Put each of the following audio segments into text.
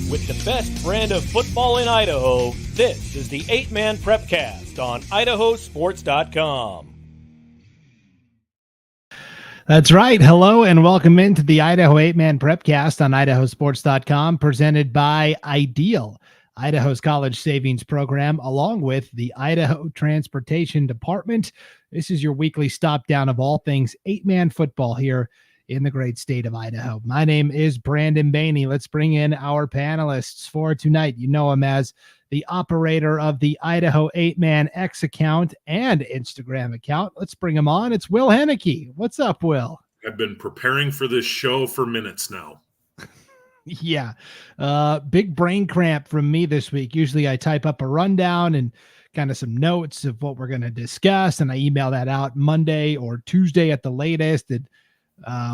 With the best brand of football in Idaho, this is the 8-Man Prepcast on IdahoSports.com. That's right. Hello and welcome into the Idaho 8-Man Prepcast on IdahoSports.com, presented by Ideal, Idaho's college savings program, along with the Idaho Transportation Department. This is your weekly stop down of all things 8-man football here in the great state of Idaho. My name is Brandon Baney. Let's bring in our panelists for tonight. You know him as the operator of the Idaho 8-Man X account and Instagram account. Let's bring him on. It's Will Hoenike. What's up, Will? I've been preparing for this show for minutes now. Yeah. Big brain cramp from me this week. Usually I type up a rundown and kind of some notes of what we're going to discuss, and I email that out Monday or Tuesday at the latest. And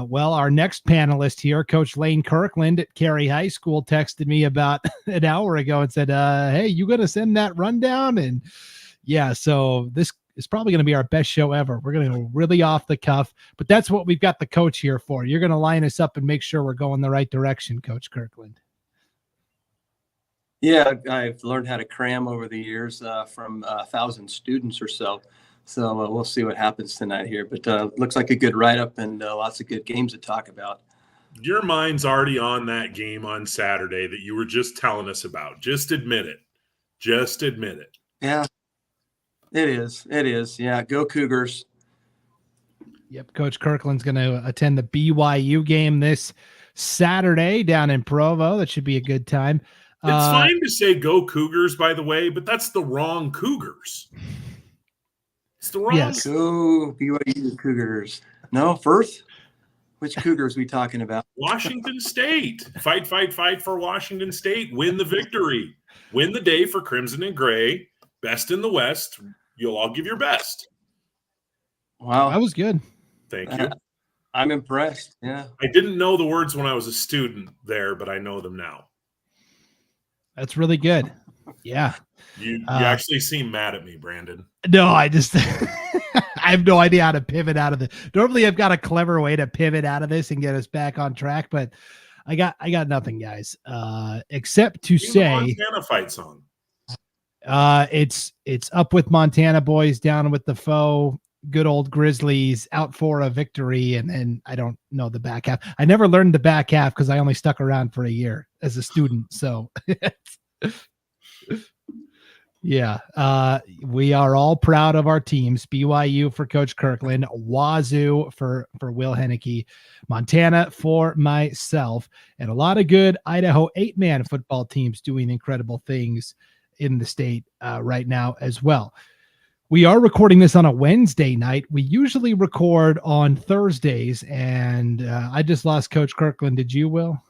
well, our next panelist here, Coach Lane Kirkland at Cary High School, texted me about an hour ago and said, hey, you going to send that rundown? And yeah, so this is probably going to be our best show ever. We're going to go really off the cuff, but that's what we've got the coach here for. You're going to line us up and make sure we're going the right direction, Coach Kirkland. Yeah, I've learned how to cram over the years from 1,000 students or so. So we'll see what happens tonight here. But looks like a good write-up and lots of good games to talk about. Your mind's already on that game on Saturday that you were just telling us about. Just admit it. Just admit it. Yeah, it is. It is. Yeah, go Cougars. Yep, Coach Kirkland's going to attend the BYU game this Saturday down in Provo. That should be a good time. It's fine to say go Cougars, by the way, but that's the wrong Cougars. It's the wrong. Yes. Go BYU Cougars. No, Firth? Which Cougars we talking about? Washington State. Fight for Washington State. Win the victory. Win the day for Crimson and Gray. Best in the West. You'll all give your best. Wow. That was good. Thank you. I'm impressed. Yeah. I didn't know the words when I was a student there, but I know them now. That's really good. Yeah. You actually seem mad at me, Brandon. No, I just I have no idea how to pivot out of this. Normally I've got a clever way to pivot out of this and get us back on track, but I got nothing, guys. Except to say the Montana fight song. It's up with Montana boys, down with the foe, good old Grizzlies, out for a victory, and I don't know the back half. I never learned the back half because I only stuck around for a year as a student. So yeah, we are all proud of our teams. BYU for Coach Kirkland, Wazoo for Will Hoenike, Montana for myself, and a lot of good Idaho 8-man football teams doing incredible things in the state right now as well. We are recording this on a Wednesday night. We usually record on Thursdays, and I just lost Coach Kirkland. Did you, Will?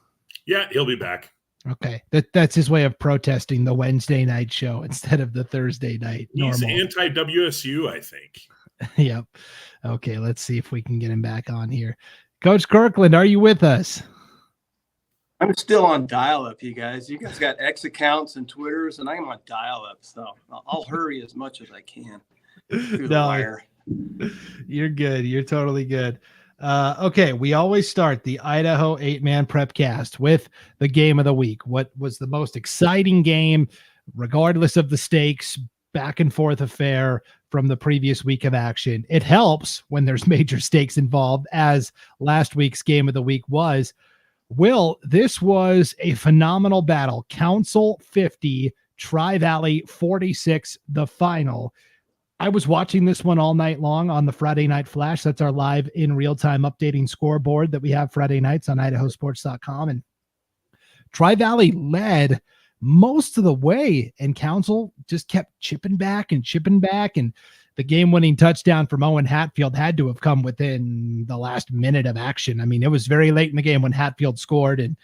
Yeah, he'll be back. Okay, that's his way of protesting the Wednesday night show instead of the Thursday night. He's normal. anti-WSU, I think. Yep. Okay, let's see if we can get him back on here. Coach Kirkland, are you with us? I'm still on dial-up, you guys. You guys got X accounts and Twitters, and I'm on dial-up, so I'll hurry as much as I can through the wire. You're good. You're totally good. Okay, we always start the Idaho 8-Man Prepcast with the game of the week. What was the most exciting game, regardless of the stakes, back and forth affair from the previous week of action? It helps when there's major stakes involved, as last week's game of the week was. Will, this was a phenomenal battle. Council 50, Tri-Valley 46, the final. I was watching this one all night long on the Friday Night Flash. That's our live in real-time updating scoreboard that we have Friday nights on IdahoSports.com. And Tri-Valley led most of the way, and Council just kept chipping back. And the game-winning touchdown from Owen Hatfield had to have come within the last minute of action. I mean, it was very late in the game when Hatfield scored, and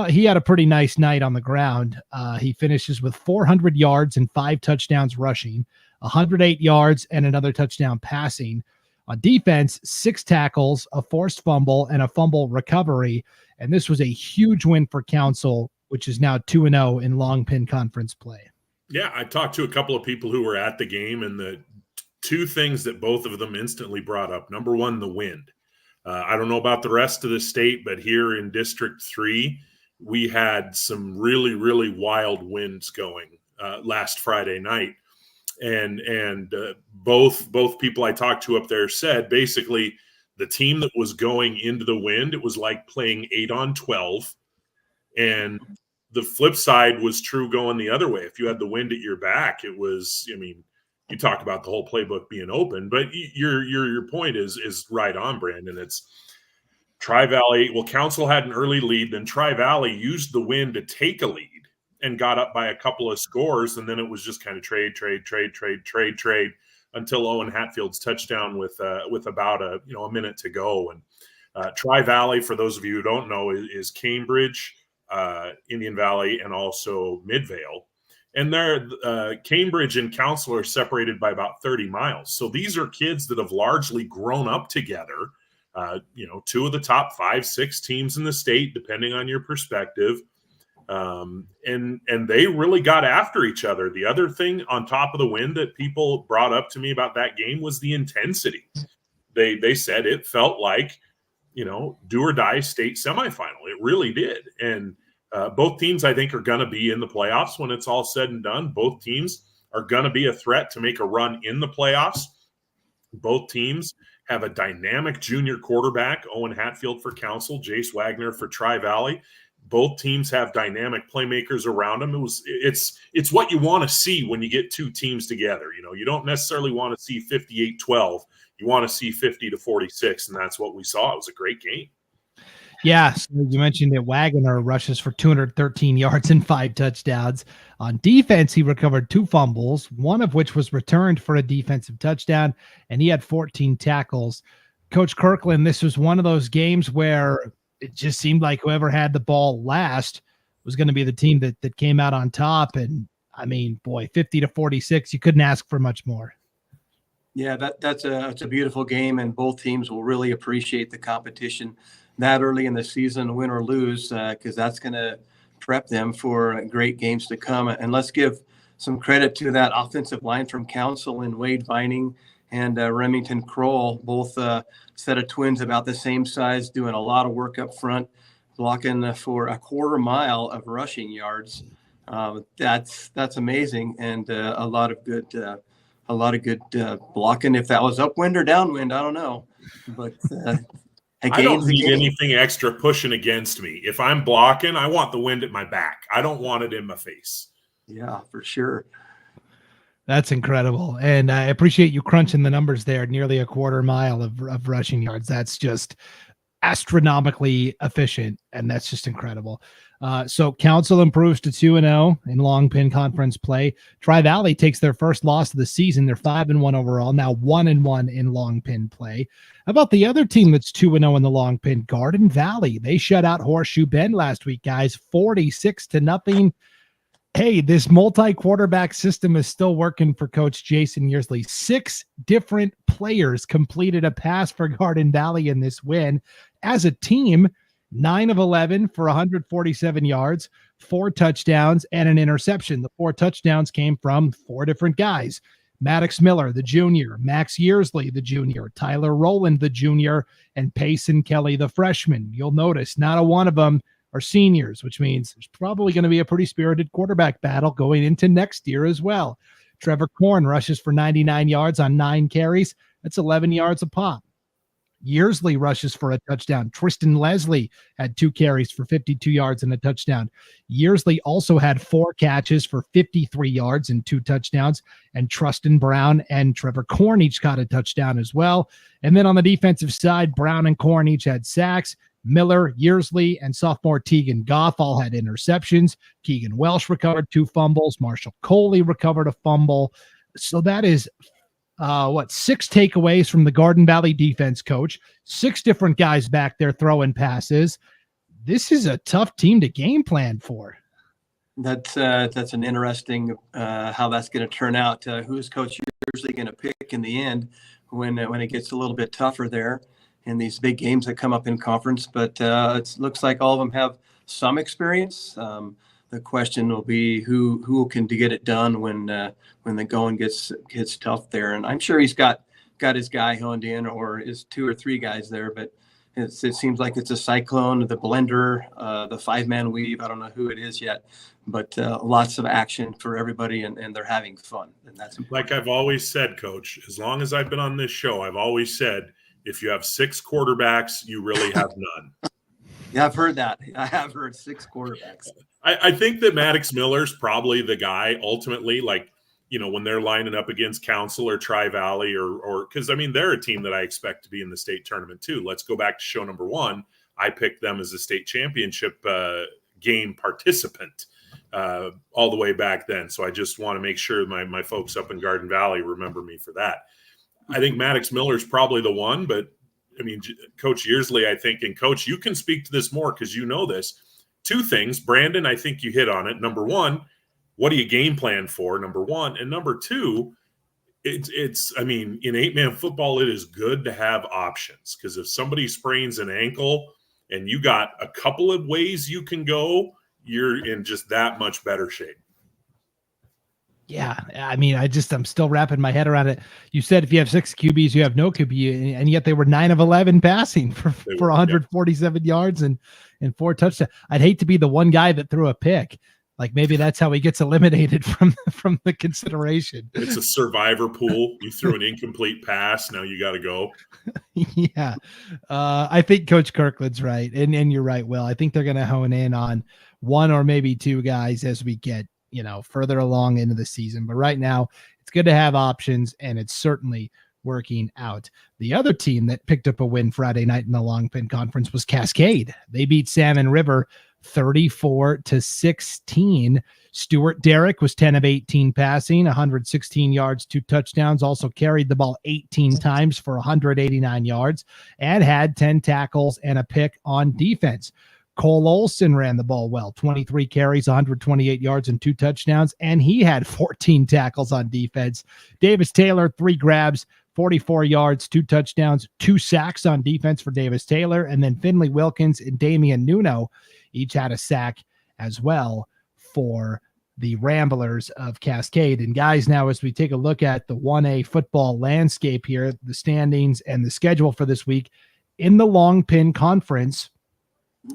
he had a pretty nice night on the ground. He finishes with 400 yards and 5 touchdowns rushing, 108 yards and another touchdown passing. On defense, 6 tackles, a forced fumble, and a fumble recovery. And this was a huge win for Council, which is now 2-0 in Long Pin Conference play. Yeah, I talked to a couple of people who were at the game, and the two things that both of them instantly brought up. Number one, the wind. I don't know about the rest of the state, but here in District 3, we had some really, really wild winds going last Friday night. And both people I talked to up there said basically the team that was going into the wind, it was like playing 8 on 12. And the flip side was true going the other way. If you had the wind at your back, it was, I mean, you talk about the whole playbook being open, but your point is right on, Brandon. It's Tri-Valley. Well, Council had an early lead, then Tri-Valley used the wind to take a lead and got up by a couple of scores, and then it was just kind of trade until Owen Hatfield's touchdown with about a minute to go. And Tri-Valley, for those of you who don't know, is Cambridge, Indian Valley, and also Midvale. And they're Cambridge and Council are separated by about 30 miles. So these are kids that have largely grown up together. Two of the top 5-6 teams in the state, depending on your perspective. And they really got after each other. The other thing on top of the wind that people brought up to me about that game was the intensity. They said it felt like, do or die state semifinal. It really did. And both teams, I think, are going to be in the playoffs when it's all said and done. Both teams are going to be a threat to make a run in the playoffs. Both teams have a dynamic junior quarterback, Owen Hatfield for Council, Jace Wagner for Tri-Valley. Both teams have dynamic playmakers around them. It's what you want to see when you get two teams together. You don't necessarily want to see 58-12. You want to see 50-46, and that's what we saw. It was a great game. Yeah, so you mentioned that Wagner rushes for 213 yards and 5 touchdowns. On defense, he recovered 2 fumbles, one of which was returned for a defensive touchdown, and he had 14 tackles. Coach Kirkland, this was one of those games where it just seemed like whoever had the ball last was going to be the team that came out on top. And, I mean, boy, 50-46, you couldn't ask for much more. Yeah, that's a beautiful game, and both teams will really appreciate the competition that early in the season, win or lose, because that's going to prep them for great games to come. And let's give some credit to that offensive line from Council and Wade Vining and Remington Kroll, both set of twins about the same size, doing a lot of work up front, blocking for a quarter mile of rushing yards. That's amazing, and a lot of good blocking. If that was upwind or downwind, I don't know, but. I don't need anything extra pushing against me. If I'm blocking, I want the wind at my back. I don't want it in my face. Yeah, for sure. That's incredible. And I appreciate you crunching the numbers there. Nearly a quarter mile of rushing yards. That's just astronomically efficient. And that's just incredible. So Council improves to 2-0 in long pin conference play. Tri-Valley takes their first loss of the season. They're 5-1 overall, now 1-1 in long pin play. How about the other team that's 2-0 in the long pin? Garden Valley. They shut out Horseshoe Bend last week, guys, 46-0. Hey, this multi-quarterback system is still working for Coach Jason Yearsley. 6 different players completed a pass for Garden Valley in this win. As a team, 9 of 11 for 147 yards, 4 touchdowns, and an interception. The 4 touchdowns came from 4 different guys. Maddox Miller, the junior, Max Yearsley, the junior, Tyler Rowland, the junior, and Payson Kelly, the freshman. You'll notice not a one of them are seniors, which means there's probably going to be a pretty spirited quarterback battle going into next year as well. Trevor Korn rushes for 99 yards on 9 carries. That's 11 yards a pop. Yearsley rushes for a touchdown. Tristan Leslie had 2 carries for 52 yards and a touchdown. Yearsley also had 4 catches for 53 yards and 2 touchdowns. And Trustin Brown and Trevor Korn each got a touchdown as well. And then on the defensive side, Brown and Korn each had sacks. Miller, Yearsley, and sophomore Tegan Goff all had interceptions. Keegan Welsh recovered 2 fumbles. Marshall Coley recovered a fumble. So that is 6 takeaways from the Garden Valley defense coach. 6 different guys back there throwing passes. This is a tough team to game plan for. That's an interesting how that's going to turn out. Who's Coach usually going to pick in the end when it gets a little bit tougher there in these big games that come up in conference? But it looks like all of them have some experience. The question will be who can get it done when the going gets tough there. And I'm sure he's got his guy honed in, or his 2 or 3 guys there. But It seems like it's a cyclone, the blender, the 5-man weave. I don't know who it is yet, but lots of action for everybody, and they're having fun. And that's important. Like I've always said, Coach, as long as I've been on this show, I've always said, if you have 6 quarterbacks, you really have none. Yeah, I've heard that. I have heard 6 quarterbacks. I think that Maddox Miller's probably the guy ultimately, like, when they're lining up against Council or Tri-Valley or because, they're a team that I expect to be in the state tournament too. Let's go back to show number 1. I picked them as a state championship game participant all the way back then. So I just want to make sure my folks up in Garden Valley remember me for that. I think Maddox Miller's probably the one, but Coach Yearsley, I think, and Coach, you can speak to this more because you know this. 2 things, Brandon, I think you hit on it. Number 1, what do you game plan for? Number 1. And number 2, it's in 8-man football, it is good to have options because if somebody sprains an ankle and you got a couple of ways you can go, you're in just that much better shape. Yeah, I'm still wrapping my head around it. You said if you have 6 QBs, you have no QB, and yet they were 9 of 11 passing for 147 yards and 4 touchdowns. I'd hate to be the one guy that threw a pick. Like maybe that's how he gets eliminated from the consideration. It's a survivor pool. You threw an incomplete pass. Now you got to go. Yeah. I think Coach Kirkland's right. And you're right, Will. I think they're going to hone in on 1 or maybe 2 guys as we get, further along into the season. But right now it's good to have options, and it's certainly working out. The other team that picked up a win Friday night in the Long Pin Conference was Cascade. They beat Salmon River 34-16. Stuart Derrick was 10 of 18 passing, 116 yards, 2 touchdowns, also carried the ball 18 times for 189 yards and had 10 tackles and a pick on defense. Cole Olson ran the ball well, 23 carries, 128 yards and 2 touchdowns, and he had 14 tackles on defense. Davis Taylor, 3 grabs, 44 yards, 2 touchdowns, 2 sacks on defense for Davis Taylor, and then Finley Wilkins and Damian Nuno each had a sack as well for the Ramblers of Cascade. And guys, now as we take a look at the 1A football landscape here, the standings and the schedule for this week in the Long Pin Conference,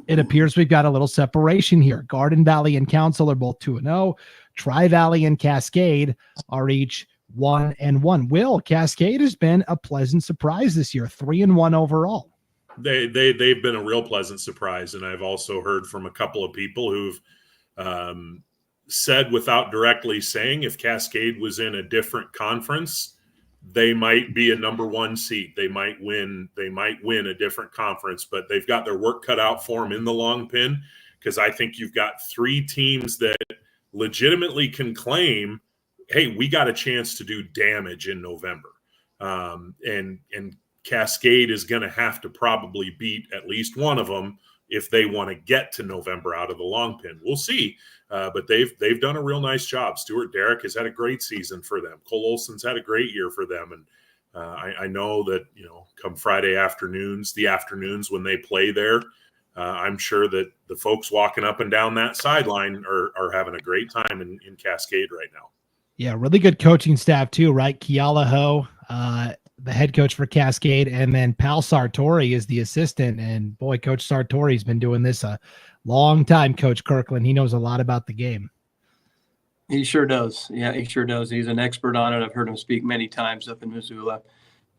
it appears we've got a little separation here. Garden Valley and Council are both 2-0. Tri-Valley and Cascade are each 1-1. Will, Cascade has been a pleasant surprise this year, 3-1 overall. They've been a real pleasant surprise, and I've also heard from a couple of people who've said, without directly saying, if Cascade was in a different conference, they might be a number 1 seed. They might win a different conference, but they've got their work cut out for them in the Long Pin, because I think you've got 3 teams that legitimately can claim, hey, we got a chance to do damage in November. And Cascade is going to have to probably beat at least one of them if they want to get to November out of the Long Pin. We'll see. But they've done a real nice job. Stuart Derrick has had a great season for them. Cole Olson's had a great year for them. And I know that, come Friday afternoons, the afternoons when they play there, I'm sure that the folks walking up and down that sideline are having a great time in Cascade right now. Yeah, really good coaching staff too, right? Kiala Ho, the head coach for Cascade, and then Pal Sartori is the assistant. And boy, Coach Sartori's been doing this a long time, Coach Kirkland. He knows a lot about the game. He sure does. Yeah, he sure does. He's an expert on it. I've heard him speak many times up in Missoula,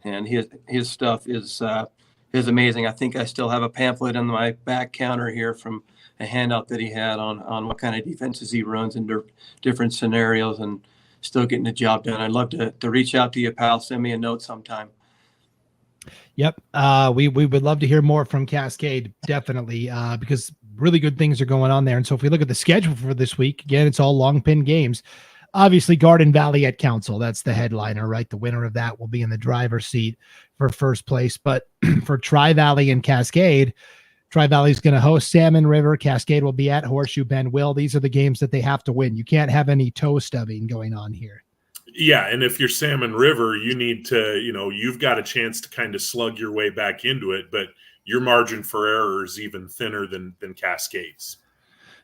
and his stuff is amazing. I think I still have a pamphlet on my back counter here from a handout that he had on what kind of defenses he runs in different scenarios, and still getting the job done. I'd love to reach out to you, pal. Send me a note sometime. Yep. We would love to hear more from Cascade, definitely, because really good things are going on there. And so if we look at the schedule for this week, again, it's all Long Pin games. Obviously, Garden Valley at Council, that's the headliner, right? The winner of that will be in the driver's seat for first place. But for Tri-Valley and Cascade, Tri-Valley is going to host Salmon River. Cascade will be at Horseshoe Bend. Will, these are the games that they have to win. You can't have any toe stubbing going on here. Yeah, and if you're Salmon River, you need to, you've got a chance to kind of slug your way back into it, but your margin for error is even thinner than Cascades.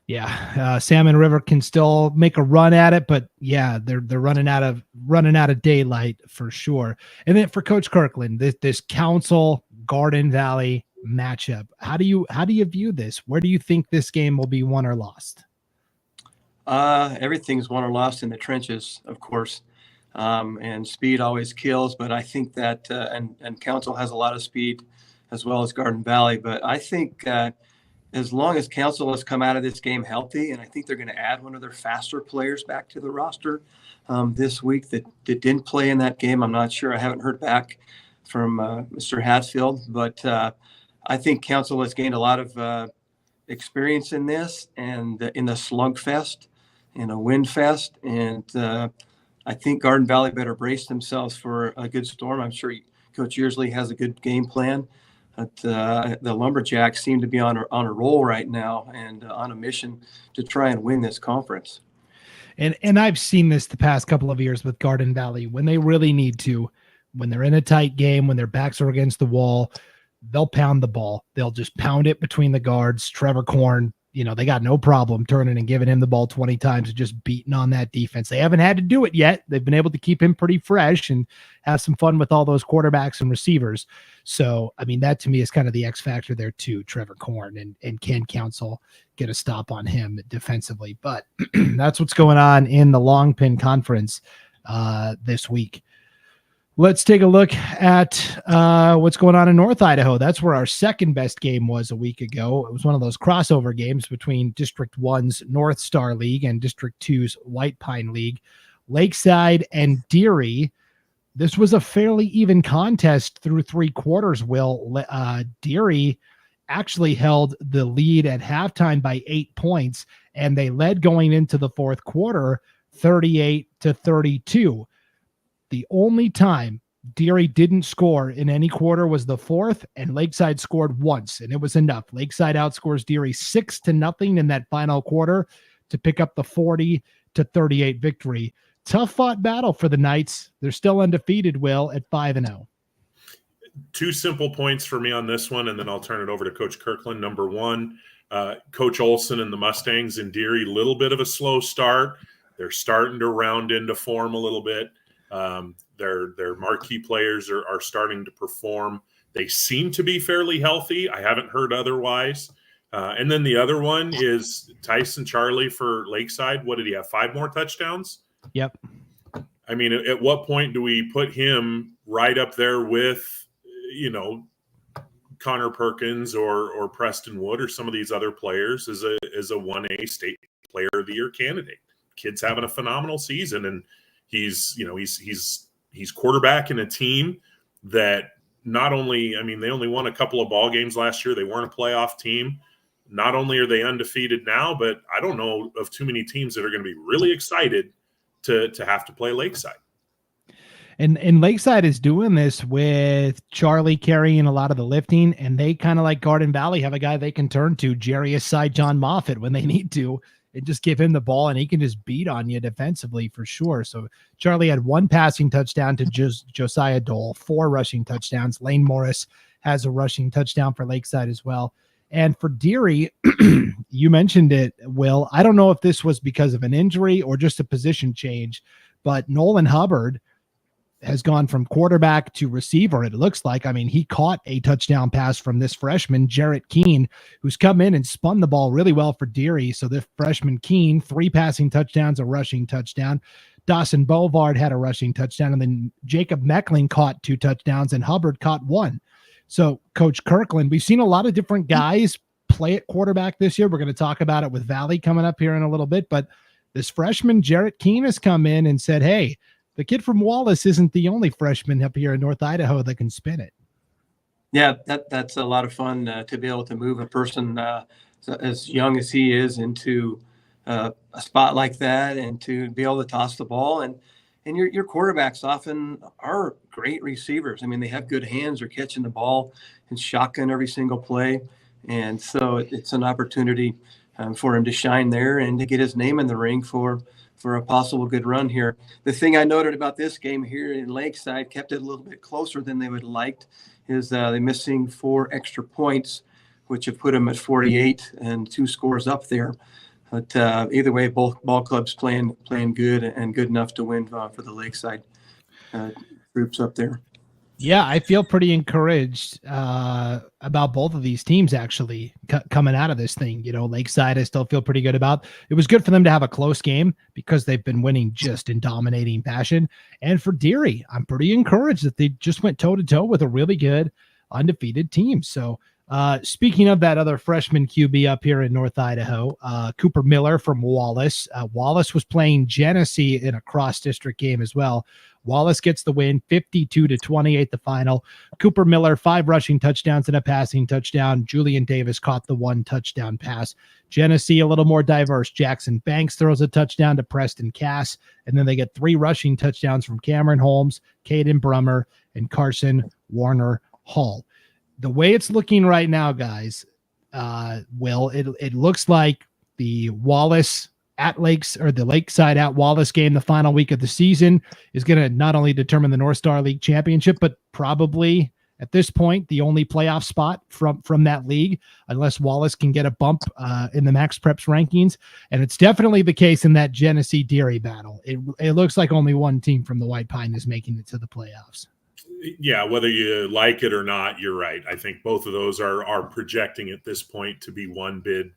Yeah, Salmon River can still make a run at it, but yeah, they're running out of daylight for sure. And then for Coach Kirkland, this Council, Garden Valley, matchup. How do you view this? Where do you think this game will be won or lost? Everything's won or lost in the trenches, of course. And speed always kills, but I think that and Council has a lot of speed as well as Garden Valley. But I think as long as Council has come out of this game healthy, and I think they're going to add one of their faster players back to the roster this week that didn't play in that game. I'm not sure. I haven't heard back from Mr. Hatfield, but I think Council has gained a lot of experience in this and in the slugfest, in a wind fest, and I think Garden Valley better brace themselves for a good storm. I'm sure Coach Yearsley has a good game plan. But the Lumberjacks seem to be on a roll right now and on a mission to try and win this conference. And I've seen this the past couple of years with Garden Valley. When they really need to, when they're in a tight game, when their backs are against the wall, they'll pound the ball. They'll just pound it between the guards. Trevor Korn, they got no problem turning and giving him the ball 20 times and just beating on that defense. They haven't had to do it yet. They've been able to keep him pretty fresh and have some fun with all those quarterbacks and receivers. So, that to me is kind of the X factor there too, Trevor Korn, and can Council get a stop on him defensively. But that's what's going on in the Long Pin Conference this week. Let's take a look at what's going on in North Idaho. That's where our second best game was a week ago. It was one of those crossover games between District 1's North Star League and District 2's White Pine League. Lakeside and Deary. This was a fairly even contest through three quarters, Will. Deary actually held the lead at halftime by 8 points, and they led going into the fourth quarter 38-32. The only time Deary didn't score in any quarter was the fourth, and Lakeside scored once, and it was enough. Lakeside outscores Deary 6-0 in that final quarter to pick up the 40-38 victory. Tough fought battle for the Knights. They're still undefeated, Will, at 5-0. Two simple points for me on this one, and then I'll turn it over to Coach Kirkland. Number one, Coach Olson and the Mustangs in Deary, little bit of a slow start. They're starting to round into form a little bit. Their marquee players are starting to perform. They seem to be fairly healthy. I haven't heard otherwise. And then the other one is Tyson Charlie for Lakeside. What did he have? 5 more touchdowns? Yep. At what point do we put him right up there with, Connor Perkins or Preston Wood or some of these other players as a 1A state player of the year candidate? Kid's having a phenomenal season, and he's quarterback in a team that not only, they only won a couple of ball games last year. They weren't a playoff team. Not only are they undefeated now, but I don't know of too many teams that are going to be really excited to have to play Lakeside. And Lakeside is doing this with Charlie carrying a lot of the lifting, and they kind of like Garden Valley have a guy they can turn to, Jarius Side John Moffitt, when they need to, and just give him the ball, and he can just beat on you defensively for sure. So Charlie had 1 passing touchdown to Josiah Dole, 4 rushing touchdowns. Lane Morris has a rushing touchdown for Lakeside as well. And for Deary, you mentioned it, Will. I don't know if this was because of an injury or just a position change, but Nolan Hubbard has gone from quarterback to receiver, it looks like. He caught a touchdown pass from this freshman, Jarrett Keene, who's come in and spun the ball really well for Deary. So the freshman Keene, 3 passing touchdowns, a rushing touchdown. Dawson Bovard had a rushing touchdown, and then Jacob Meckling caught 2 touchdowns, and Hubbard caught 1. So Coach Kirkland, we've seen a lot of different guys play at quarterback this year. We're going to talk about it with Valley coming up here in a little bit, but this freshman, Jarrett Keene, has come in and said, hey, the kid from Wallace isn't the only freshman up here in North Idaho that can spin it. Yeah, that's a lot of fun to be able to move a person as young as he is into a spot like that, and to be able to toss the ball. And your quarterbacks often are great receivers. They have good hands. They're catching the ball and shotgun every single play. And so it's an opportunity for him to shine there and to get his name in the ring for a possible good run here. The thing I noted about this game here in Lakeside, kept it a little bit closer than they would have liked, is they're missing 4 extra points, which have put them at 48 and 2 scores up there. But either way, both ball clubs playing good and good enough to win for the Lakeside groups up there. Yeah, I feel pretty encouraged about both of these teams actually coming out of this thing. Lakeside, I still feel pretty good about. It was good for them to have a close game because they've been winning just in dominating fashion. And for Deary, I'm pretty encouraged that they just went toe to toe with a really good undefeated team. So speaking of that other freshman QB up here in North Idaho, Cooper Miller from Wallace. Wallace was playing Genesee in a cross-district game as well. Wallace gets the win, 52-28 the final. Cooper Miller, 5 rushing touchdowns and a passing touchdown. Julian Davis caught the 1 touchdown pass. Genesee, a little more diverse. Jackson Banks throws a touchdown to Preston Cass, and then they get 3 rushing touchdowns from Cameron Holmes, Caden Brummer, and Carson Warner Hall. The way it's looking right now, guys, Will, it looks like the Wallace at Lakes, or the Lakeside at Wallace game, the final week of the season, is going to not only determine the North Star League championship, but probably at this point the only playoff spot from that league, unless Wallace can get a bump in the Max Preps rankings. And it's definitely the case in that Genesee Deary battle. It looks like only one team from the White Pine is making it to the playoffs. Yeah, whether you like it or not, you're right. I think both of those are projecting at this point to be one bid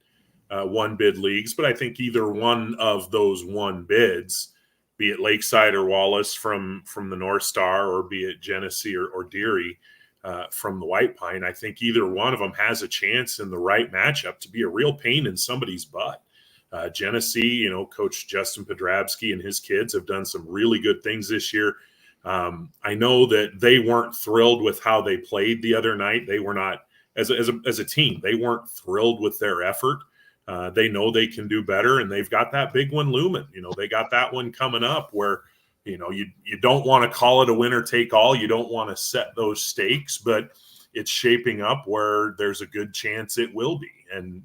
leagues. But I think either one of those one bids, be it Lakeside or Wallace from the North Star, or be it Genesee or Deary from the White Pine, I think either one of them has a chance in the right matchup to be a real pain in somebody's butt. Genesee, Coach Justin Podrabski and his kids have done some really good things this year. I know that they weren't thrilled with how they played the other night. They were not, as a team, they weren't thrilled with their effort. They know they can do better, and they've got that big one looming. They got that one coming up where, you don't want to call it a winner take all. You don't want to set those stakes, but it's shaping up where there's a good chance it will be. And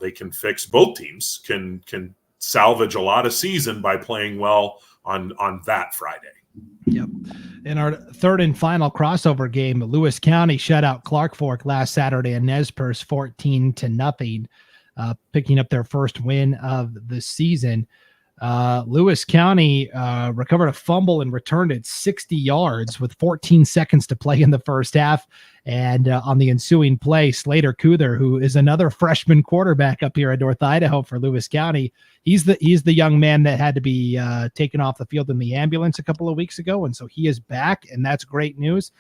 they can fix, both teams can salvage a lot of season by playing well on that Friday. Yep. In our third and final crossover game, Lewis County shut out Clark Fork last Saturday in Nez Perce 14-0, picking up their first win of the season. Lewis County recovered a fumble and returned it 60 yards with 14 seconds to play in the first half. And on the ensuing play, Slater Kuther, who is another freshman quarterback up here at North Idaho for Lewis County, he's the young man that had to be taken off the field in the ambulance a couple of weeks ago. And so he is back, and that's great news.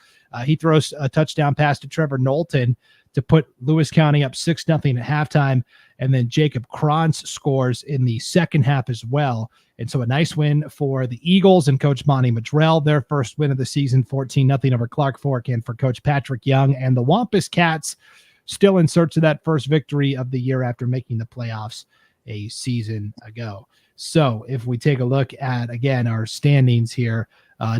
He throws a touchdown pass to Trevor Knowlton to put Lewis County up 6-0 at halftime. And then Jacob Krantz scores in the second half as well. And so a nice win for the Eagles and Coach Monty Madrell, their first win of the season, 14-0 over Clark Fork, and for Coach Patrick Young and the Wampus Cats, still in search of that first victory of the year after making the playoffs a season ago. So if we take a look at, again, our standings here,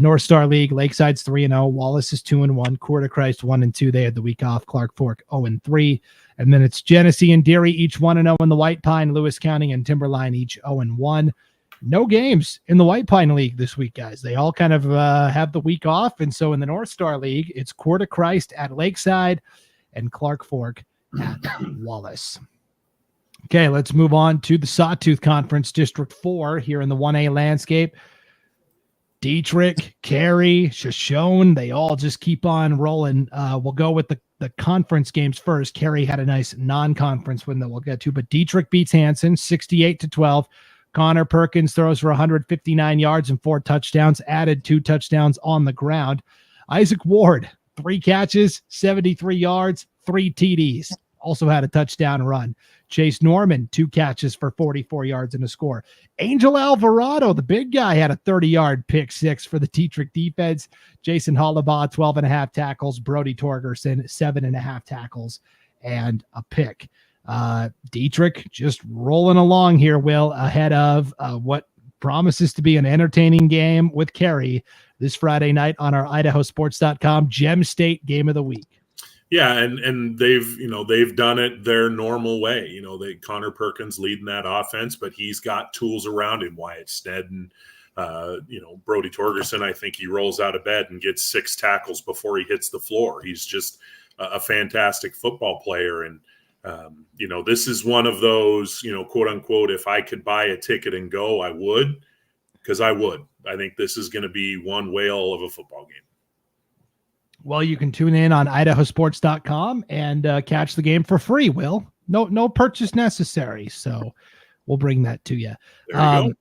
North Star League, Lakeside's 3-0, Wallace is 2-1, Coeur de Christ 1-2. They had the week off. Clark Fork 0-3. And then it's Genesee and Deary, each 1-0 in the White Pine, Lewis County and Timberline each 0-1. No games in the White Pine League this week, guys. They all kind of have the week off. And so in the North Star League, it's Coeur de Christ at Lakeside and Clark Fork at Wallace. Okay, let's move on to the Sawtooth Conference, District 4 here in the 1A landscape. Dietrich, Carey, Shoshone, they all just keep on rolling. We'll go with the conference games first. Carey had a nice non-conference win that we'll get to, but Dietrich beats Hanson 68-12. Connor Perkins throws for 159 yards and 4 touchdowns, added 2 touchdowns on the ground. Isaac Ward, 3 catches, 73 yards, 3 TDs. Also had a touchdown run. Chase Norman, 2 catches for 44 yards and a score. Angel Alvarado, the big guy, had a 30-yard pick 6 for the Dietrich defense. Jason Hollabaugh, 12.5 tackles. Brody Torgerson, 7.5 tackles and a pick. Dietrich just rolling along here, Will, ahead of what promises to be an entertaining game with Carey this Friday night on our IdahoSports.com Gem State Game of the Week. Yeah, and they've done it their normal way. Connor Perkins leading that offense, but he's got tools around him. Wyatt Snedden, Brody Torgerson. I think he rolls out of bed and gets 6 tackles before he hits the floor. He's just a fantastic football player, and this is one of those, quote unquote, if I could buy a ticket and go, I would, because I would. I think this is going to be one whale of a football game. Well, you can tune in on IdahoSports.com and catch the game for free, Will. No purchase necessary. So we'll bring that to you. There you go.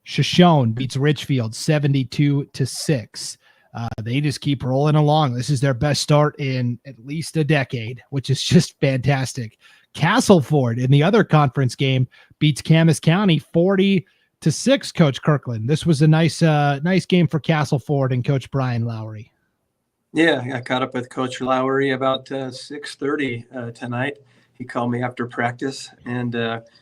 Shoshone beats Richfield 72-6. They just keep rolling along. This is their best start in at least a decade, which is just fantastic. Castleford in the other conference game beats Camas County 40-6, Coach Kirkland. This was a nice game for Castleford and Coach Brian Lowry. Yeah, I caught up with Coach Lowry about 6:30 tonight. He called me after practice, and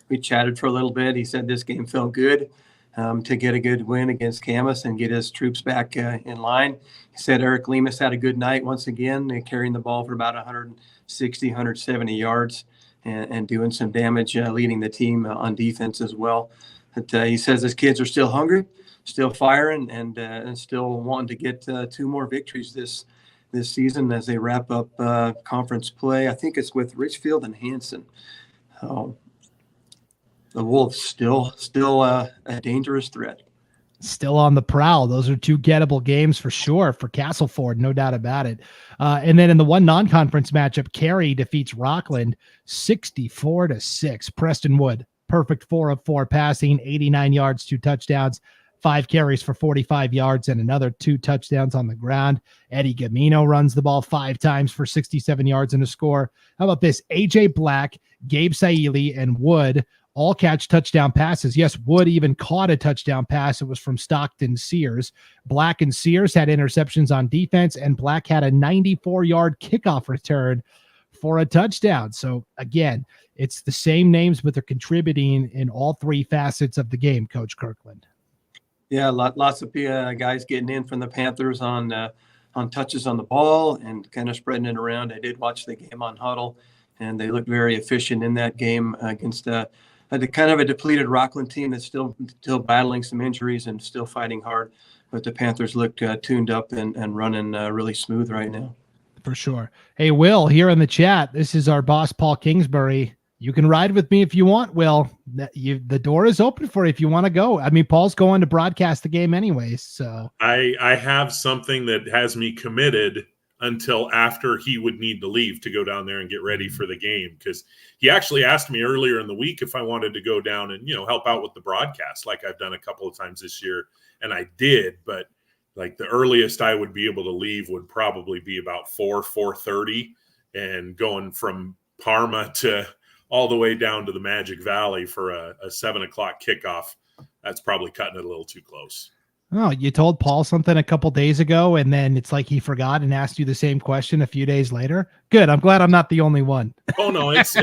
we chatted for a little bit. He said this game felt good to get a good win against Camas and get his troops back in line. He said Eric Lemus had a good night once again, carrying the ball for about 160, 170 yards and doing some damage, leading the team on defense as well. But he says his kids are still hungry, still firing, and still wanting to get 2 more victories this season as they wrap up conference play. I think it's with Richfield and Hanson. The Wolves still a dangerous threat. Still on the prowl. Those are 2 gettable games for sure for Castleford, no doubt about it. And then in the one non-conference matchup, Cary defeats Rockland 64-6. Preston Wood, perfect 4 of 4 passing, 89 yards, 2 touchdowns, 5 carries for 45 yards, and another 2 touchdowns on the ground. Eddie Gamino runs the ball 5 times for 67 yards and a score. How about this? AJ Black, Gabe Saili, and Wood all catch touchdown passes. Yes, Wood even caught a touchdown pass. It was from Stockton Sears. Black and Sears had interceptions on defense, and Black had a 94-yard kickoff return for a touchdown. So again, it's the same names, but they're contributing in all 3 facets of the game, Coach Kirkland. Yeah, lots of guys getting in from the Panthers on touches on the ball and kind of spreading it around. I did watch the game on Huddle, and they looked very efficient in that game against a kind of a depleted Rockland team that's still battling some injuries and still fighting hard. But the Panthers look tuned up and running really smooth right now. For sure. Hey, Will, here in the chat, this is our boss, Paul Kingsbury. You can ride with me if you want, Will. The door is open for you if you want to go. I mean, Paul's going to broadcast the game anyways. So I have something that has me committed until after he would need to leave to go down there and get ready for the game, because he actually asked me earlier in the week if I wanted to go down and help out with the broadcast like I've done a couple of times this year, and I did. But like the earliest I would be able to leave would probably be about 4:30, and going from Parma to all the way down to the Magic Valley for a 7:00 kickoff, that's probably cutting it a little too close. Oh, you told Paul something a couple days ago, and then it's like he forgot and asked you the same question a few days later. Good. I'm glad I'm not the only one. Oh no, it's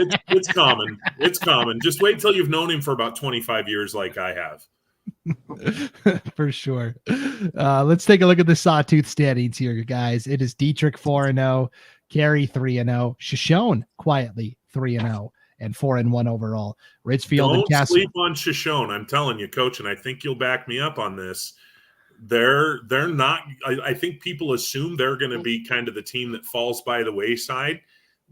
common. It's common. Just wait until you've known him for about 25 years, like I have. For sure. Let's take a look at the Sawtooth standings here, guys. It is Dietrich 4-0, Cary 3-0, Shoshone quietly 3-0. And 4-1 overall. Richfield and Castle. Don't sleep on Shoshone. I'm telling you, Coach, and I think you'll back me up on this. They're not. I think people assume they're going to be kind of the team that falls by the wayside.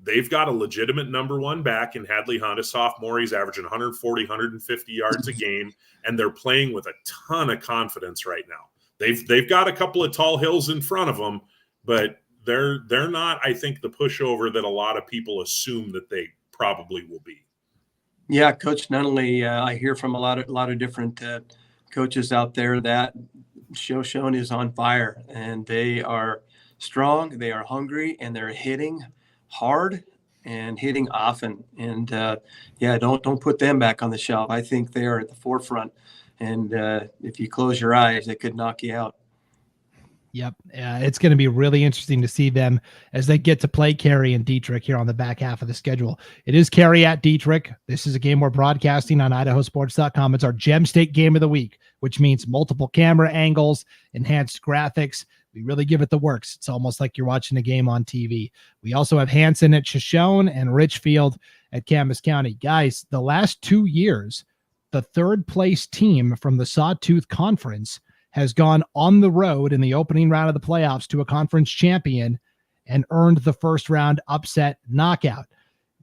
They've got a legitimate number 1 back in Hadley Hunt, a sophomore. He's averaging 140, 150 yards a game, and they're playing with a ton of confidence right now. They've got a couple of tall hills in front of them, but they're not, I think, the pushover that a lot of people assume that they probably will be. Yeah, Coach Nunnally, I hear from a lot of different coaches out there that Shoshone is on fire, and they are strong, they are hungry, and they're hitting hard and hitting often. And don't put them back on the shelf. I think they are at the forefront, and if you close your eyes, they could knock you out. Yep. It's going to be really interesting to see them as they get to play Cary and Dietrich here on the back half of the schedule. It is Cary at Dietrich. This is a game we're broadcasting on IdahoSports.com. It's our Gem State game of the week, which means multiple camera angles, enhanced graphics. We really give it the works. It's almost like you're watching a game on TV. We also have Hanson at Shoshone and Richfield at Camas County. Guys, the last 2 years, the 3rd place team from the Sawtooth Conference has gone on the road in the opening round of the playoffs to a conference champion and earned the first round upset knockout.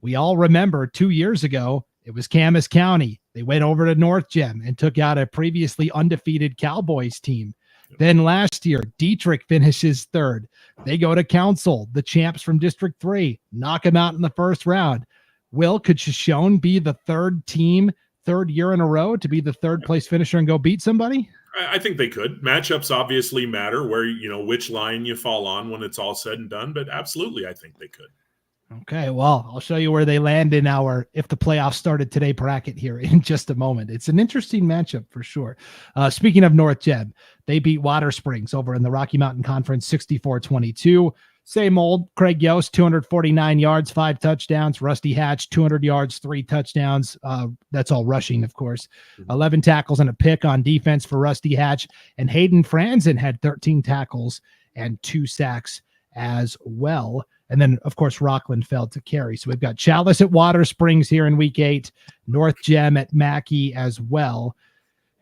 We all remember 2 years ago, it was Camas County. They went over to North Gem and took out a previously undefeated Cowboys team. Then last year, Dietrich finishes third. They go to Council, the champs from District 3, knock him out in the first round. Could Shoshone be the third year in a row to be the third place finisher and go beat somebody? I think they could. Matchups obviously matter where, which line you fall on when it's all said and done, but absolutely, I think they could. Okay, well, I'll show you where they land in our If the Playoffs Started Today bracket here in just a moment. It's an interesting matchup for sure. Speaking of North Gem, they beat Water Springs over in the Rocky Mountain Conference 64-22. Same old. Craig Yost, 249 yards, 5 touchdowns. Rusty Hatch, 200 yards, 3 touchdowns. That's all rushing, of course. 11 tackles and a pick on defense for Rusty Hatch. And Hayden Franzen had 13 tackles and 2 sacks as well. And then, of course, Rockland failed to carry. So we've got Chalice at Water Springs here in week 8, North Gem at Mackey as well.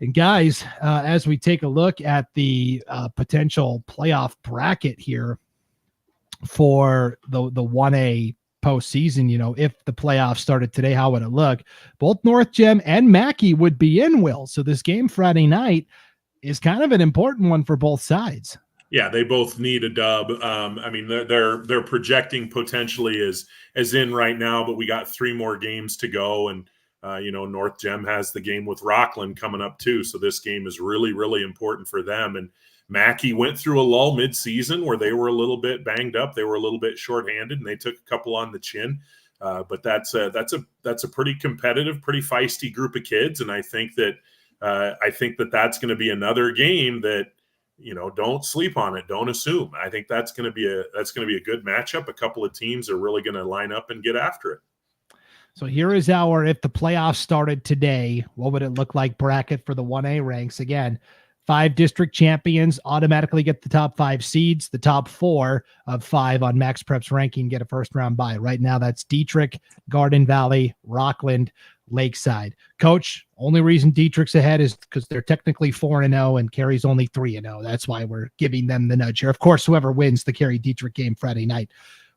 And guys, as we take a look at the potential playoff bracket here for the 1A postseason, if the playoffs started today, how would it look? Both North Gem and Mackey would be in, Will. So this game Friday night is kind of an important one for both sides. Yeah, they both need a dub. They're projecting potentially as in right now, but we got 3 more games to go, and North Gem has the game with Rockland coming up too. So this game is really, really important for them. And Mackey went through a lull mid-season where they were a little bit banged up, they were a little bit shorthanded, and they took a couple on the chin. But that's a pretty competitive, pretty feisty group of kids, and I think that that's going to be another game that. Don't sleep on it. Don't assume. I think that's going to be a good matchup. A couple of teams are really going to line up and get after it. So here is our If the Playoffs Started Today, what would it look like bracket for the 1A ranks? Again, 5 district champions automatically get the top 5 seeds. The top 4 of 5 on Max Prep's ranking get a first round bye. Right now, that's Dietrich, Garden Valley, Rockland, Lakeside. Coach, only reason Dietrich's ahead is because they're technically 4-0 and Carey's only 3-0. That's why we're giving them the nudge here. Of course, whoever wins the Carey Dietrich game Friday night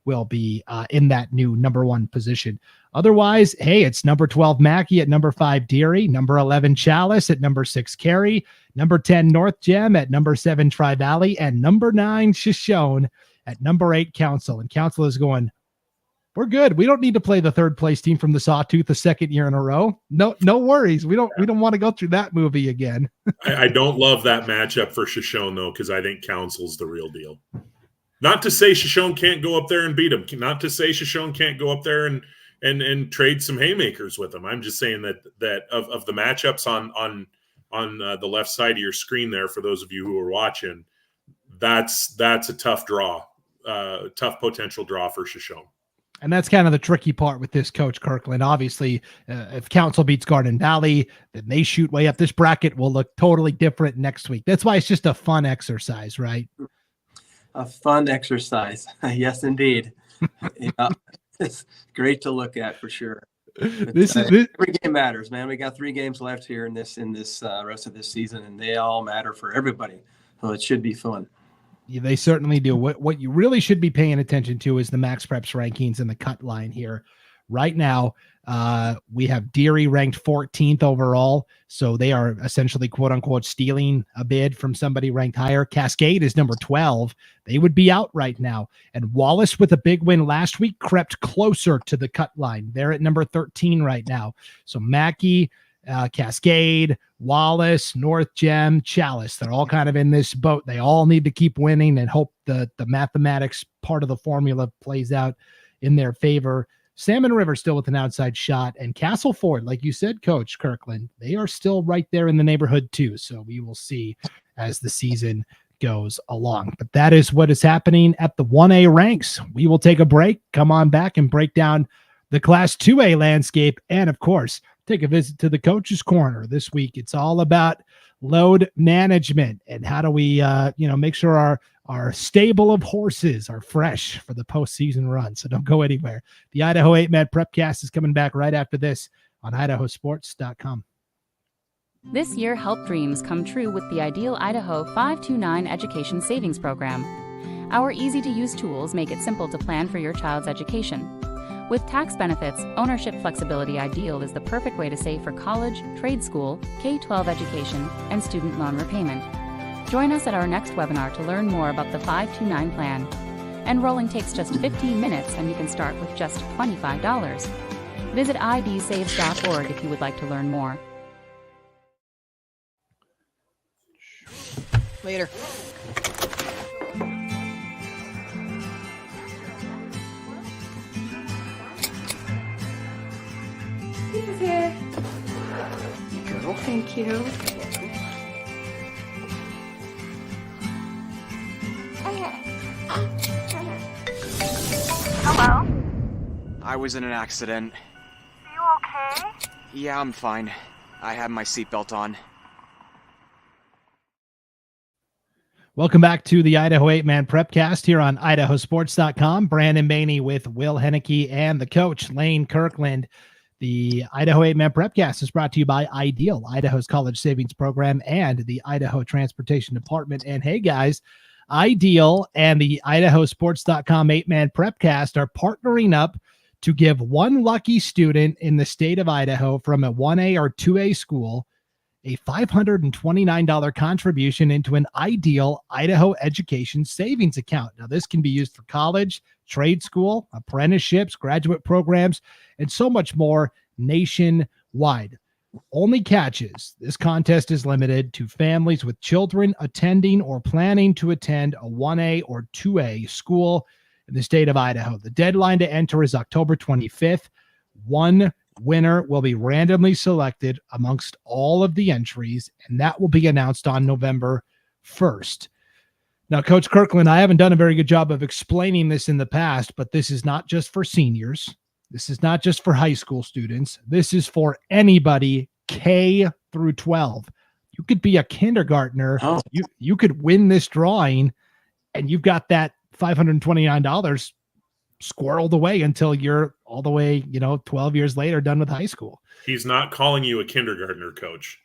will be in that new number 1 position. Otherwise, hey, it's number 12 Mackey at number 5 Deary, number 11 Chalice at number 6 Carey, number 10 North Gem at number 7 Tri-Valley, and number 9 Shoshone at number 8 Council. And Council is going, we're good. We don't need to play the third place team from the Sawtooth the second year in a row. No worries. We don't want to go through that movie again. I don't love that matchup for Shoshone though, because I think Council's the real deal. Not to say Shoshone can't go up there and beat them. Not to say Shoshone can't go up there and trade some haymakers with them. I'm just saying that of the matchups on the left side of your screen there, for those of you who are watching, that's a tough draw, tough potential draw for Shoshone. And that's kind of the tricky part with this, Coach Kirkland. Obviously, if Council beats Garden Valley, then they shoot way up. This bracket will look totally different next week. That's why it's just a fun exercise, right? A fun exercise. Yes, indeed. Yeah, it's great to look at for sure. Every game matters, man. We got 3 games left here in this rest of this season, and they all matter for everybody. So it should be fun. They certainly do. What you really should be paying attention to is the Max Preps rankings and the cut line here. Right now, we have Deary ranked 14th overall, so they are essentially quote-unquote stealing a bid from somebody ranked higher. Cascade is number 12. They would be out right now. And Wallace, with a big win last week, crept closer to the cut line. They're at number 13 right now. So Mackey, Cascade, Wallace, North Gem, Chalice, they're all kind of in this boat. They all need to keep winning and hope the mathematics part of the formula plays out in their favor. Salmon River still with an outside shot, and Castleford, like you said, Coach Kirkland, they are still right there in the neighborhood too. So we will see as the season goes along. But that is what is happening at the 1A ranks. We will take a break, come on back and break down the Class 2A landscape, and of course, take a visit to the Coach's Corner. This week, it's all about load management and how do we, make sure our stable of horses are fresh for the postseason run. So don't go anywhere. The Idaho 8-Man Prepcast is coming back right after this on IdahoSports.com. This year, help dreams come true with the Ideal Idaho 529 Education Savings Program. Our easy-to-use tools make it simple to plan for your child's education. With tax benefits, ownership flexibility, Ideal is the perfect way to save for college, trade school, K-12 education, and student loan repayment. Join us at our next webinar to learn more about the 529 plan. Enrolling takes just 15 minutes and you can start with just $25. Visit idsaves.org if you would like to learn more. Later. Pizza's here. Girl, thank you. Hello? I was in an accident. Are you okay? Yeah, I'm fine. I had my seatbelt on. Welcome back to the Idaho 8-Man Prepcast here on IdahoSports.com. Brandon Baney with Will Hoenike and the coach, Lane Kirkland. The Idaho 8-Man Prepcast is brought to you by Ideal, Idaho's college savings program, and the Idaho Transportation Department. And hey, guys, Ideal and the IdahoSports.com 8-Man Prepcast are partnering up to give one lucky student in the state of Idaho from a 1A or 2A school a $529 contribution into an Ideal Idaho education savings account. Now, this can be used for college, trade school, apprenticeships, graduate programs, and so much more nationwide. Only catches: this contest is limited to families with children attending or planning to attend a 1A or 2A school in the state of Idaho. The deadline to enter is October 25th. One winner will be randomly selected amongst all of the entries, and that will be announced on November 1st. Now, Coach Kirkland, I haven't done a very good job of explaining this in the past, but this is not just for seniors. This is not just for high school students. This is for anybody K through 12. You could be a kindergartner. Oh. You could win this drawing, and you've got that $529 squirreled away until you're all the way, 12 years later, done with high school. He's not calling you a kindergartner, Coach.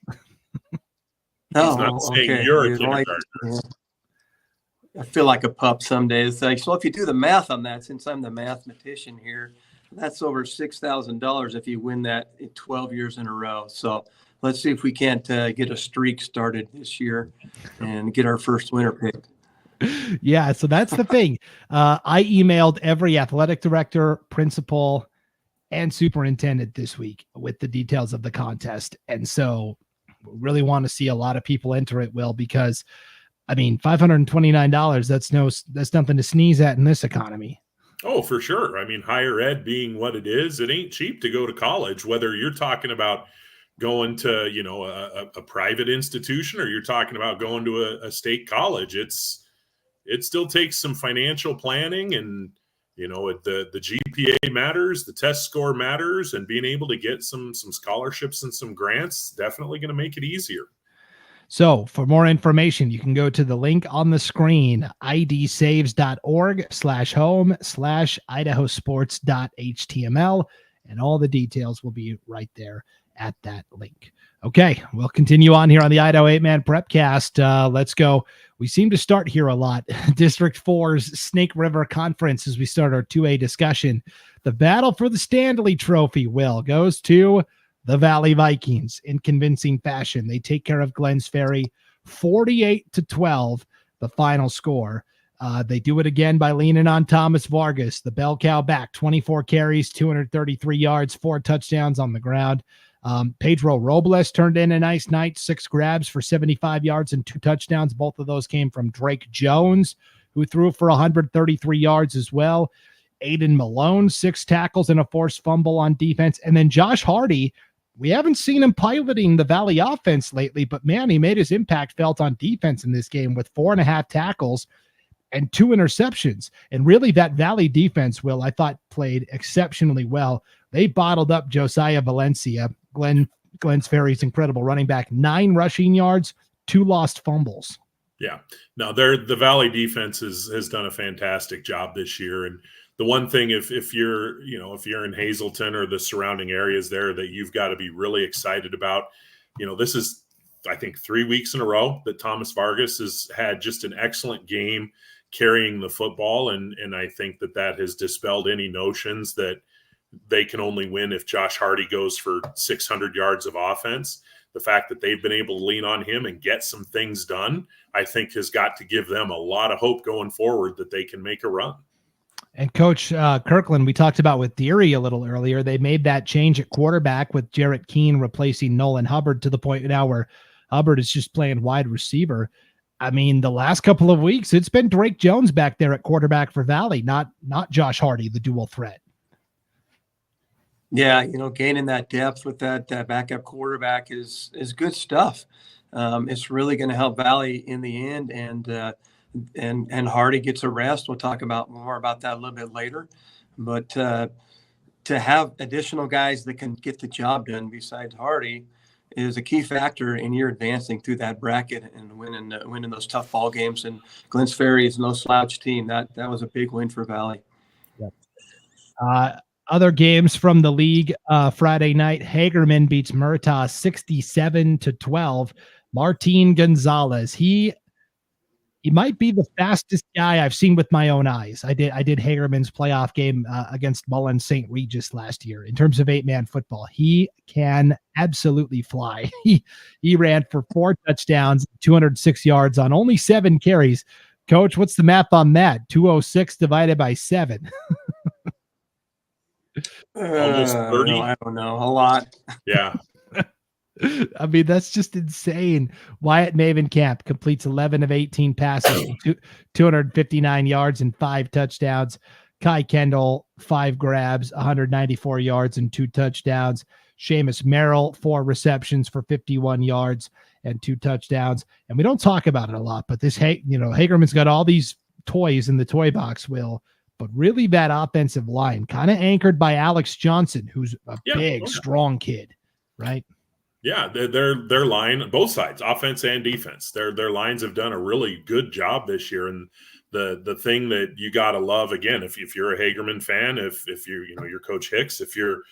Oh, He's not saying okay. you're a You're like- kindergartner. I feel like a pup some days. Like, so if you do the math on that, since I'm the mathematician here, that's over $6,000 if you win that in 12 years in a row. So let's see if we can't get a streak started this year and get our first winner picked. Yeah, so that's the thing. I emailed every athletic director, principal, and superintendent this week with the details of the contest. And so we really want to see a lot of people enter it, Will, because $529, that's nothing to sneeze at in this economy. Oh, for sure. Higher ed being what it is, it ain't cheap to go to college, whether you're talking about going to, a private institution or you're talking about going to a state college. It still takes some financial planning, and, the GPA matters, the test score matters, and being able to get some scholarships and some grants definitely going to make it easier. So for more information, you can go to the link on the screen, idsaves.org/home/idahosports.html, and all the details will be right there at that link. Okay, we'll continue on here on the Idaho 8-Man Prepcast. Let's go. We seem to start here a lot. District 4's Snake River Conference as we start our 2A discussion. The battle for the Standley Trophy, Will, goes to the Valley Vikings in convincing fashion. They take care of Glens Ferry 48-12, the final score. They do it again by leaning on Thomas Vargas, the bell cow back, 24 carries, 233 yards, 4 touchdowns on the ground. Pedro Robles turned in a nice night, 6 grabs for 75 yards and 2 touchdowns. Both of those came from Drake Jones, who threw for 133 yards as well. Aiden Malone, 6 tackles and a forced fumble on defense. And then Josh Hardy, we haven't seen him piloting the Valley offense lately, but man, he made his impact felt on defense in this game with 4.5 tackles and 2 interceptions. And really that Valley defense, Will, I thought played exceptionally well. They bottled up Josiah Valencia, Glens Ferry's incredible running back, 9 rushing yards, 2 lost fumbles. Yeah, no, the Valley defense has done a fantastic job this year. And the one thing, if you're in Hazleton or the surrounding areas there, that you've got to be really excited about, this is, I think, 3 weeks in a row that Thomas Vargas has had just an excellent game carrying the football. And I think that has dispelled any notions that they can only win if Josh Hardy goes for 600 yards of offense. the fact that they've been able to lean on him and get some things done, I think has got to give them a lot of hope going forward that they can make a run. And Coach Kirkland, we talked about with Deary a little earlier. They made that change at quarterback with Jarrett Keene replacing Nolan Hubbard to the point now where Hubbard is just playing wide receiver. I mean, the last couple of weeks, it's been Drake Jones back there at quarterback for Valley, not Josh Hardy, the dual threat. Yeah, gaining that depth with that backup quarterback is good stuff. It's really going to help Valley in the end, and Hardy gets a rest. We'll talk more about that a little bit later. But to have additional guys that can get the job done besides Hardy is a key factor in your advancing through that bracket and winning those tough ball games. And Glens Ferry is no slouch team. That was a big win for Valley. Yep. Other games from the league Friday night, Hagerman beats Murtaugh 67-12. Martin Gonzalez, he might be the fastest guy I've seen with my own eyes. I did Hagerman's playoff game against Mullen St. Regis last year. In terms of 8-man football, he can absolutely fly. He ran for 4 touchdowns, 206 yards on only 7 carries. Coach, what's the math on that? 206 divided by 7. Almost 30. I don't know. A lot. Yeah. I mean, that's just insane. Wyatt Mavenkamp completes 11 of 18 passes, 259 yards and 5 touchdowns. Kai Kendall, 5 grabs, 194 yards and 2 touchdowns. Seamus Merrill, 4 receptions for 51 yards and 2 touchdowns. And we don't talk about it a lot, but this, Hagerman's got all these toys in the toy box, Will. But really, that offensive line, kind of anchored by Alex Johnson, who's a big, strong kid, right? Yeah, their line, both sides, offense and defense, their lines have done a really good job this year. And the thing that you got to love, again, if you're a Hagerman fan, if you're your Coach Hicks, if you're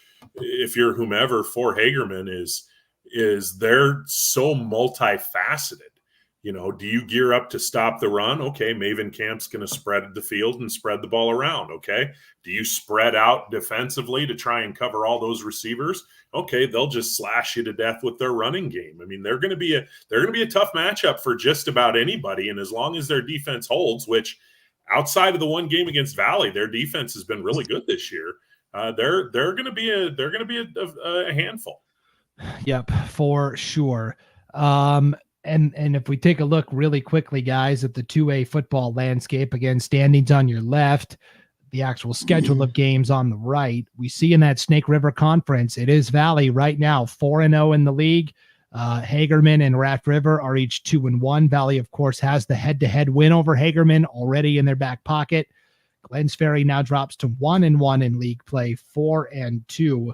whomever for Hagerman, is they're so multifaceted. Do you gear up to stop the run? Okay, Mavenkamp's going to spread the field and spread the ball around. Okay, do you spread out defensively to try and cover all those receivers? Okay, they'll just slash you to death with their running game. I mean, they're going to be a tough matchup for just about anybody. And as long as their defense holds, which outside of the one game against Valley, their defense has been really good this year. They're going to be a handful. Yep, for sure. And if we take a look really quickly, guys, at the 2A football landscape, again, standings on your left, the actual schedule of games on the right, we see in that Snake River Conference, it is Valley right now, 4-0 in the league. Hagerman and Raft River are each 2-1. Valley, of course, has the head-to-head win over Hagerman already in their back pocket. Glens Ferry now drops to 1-1 in league play, 4-2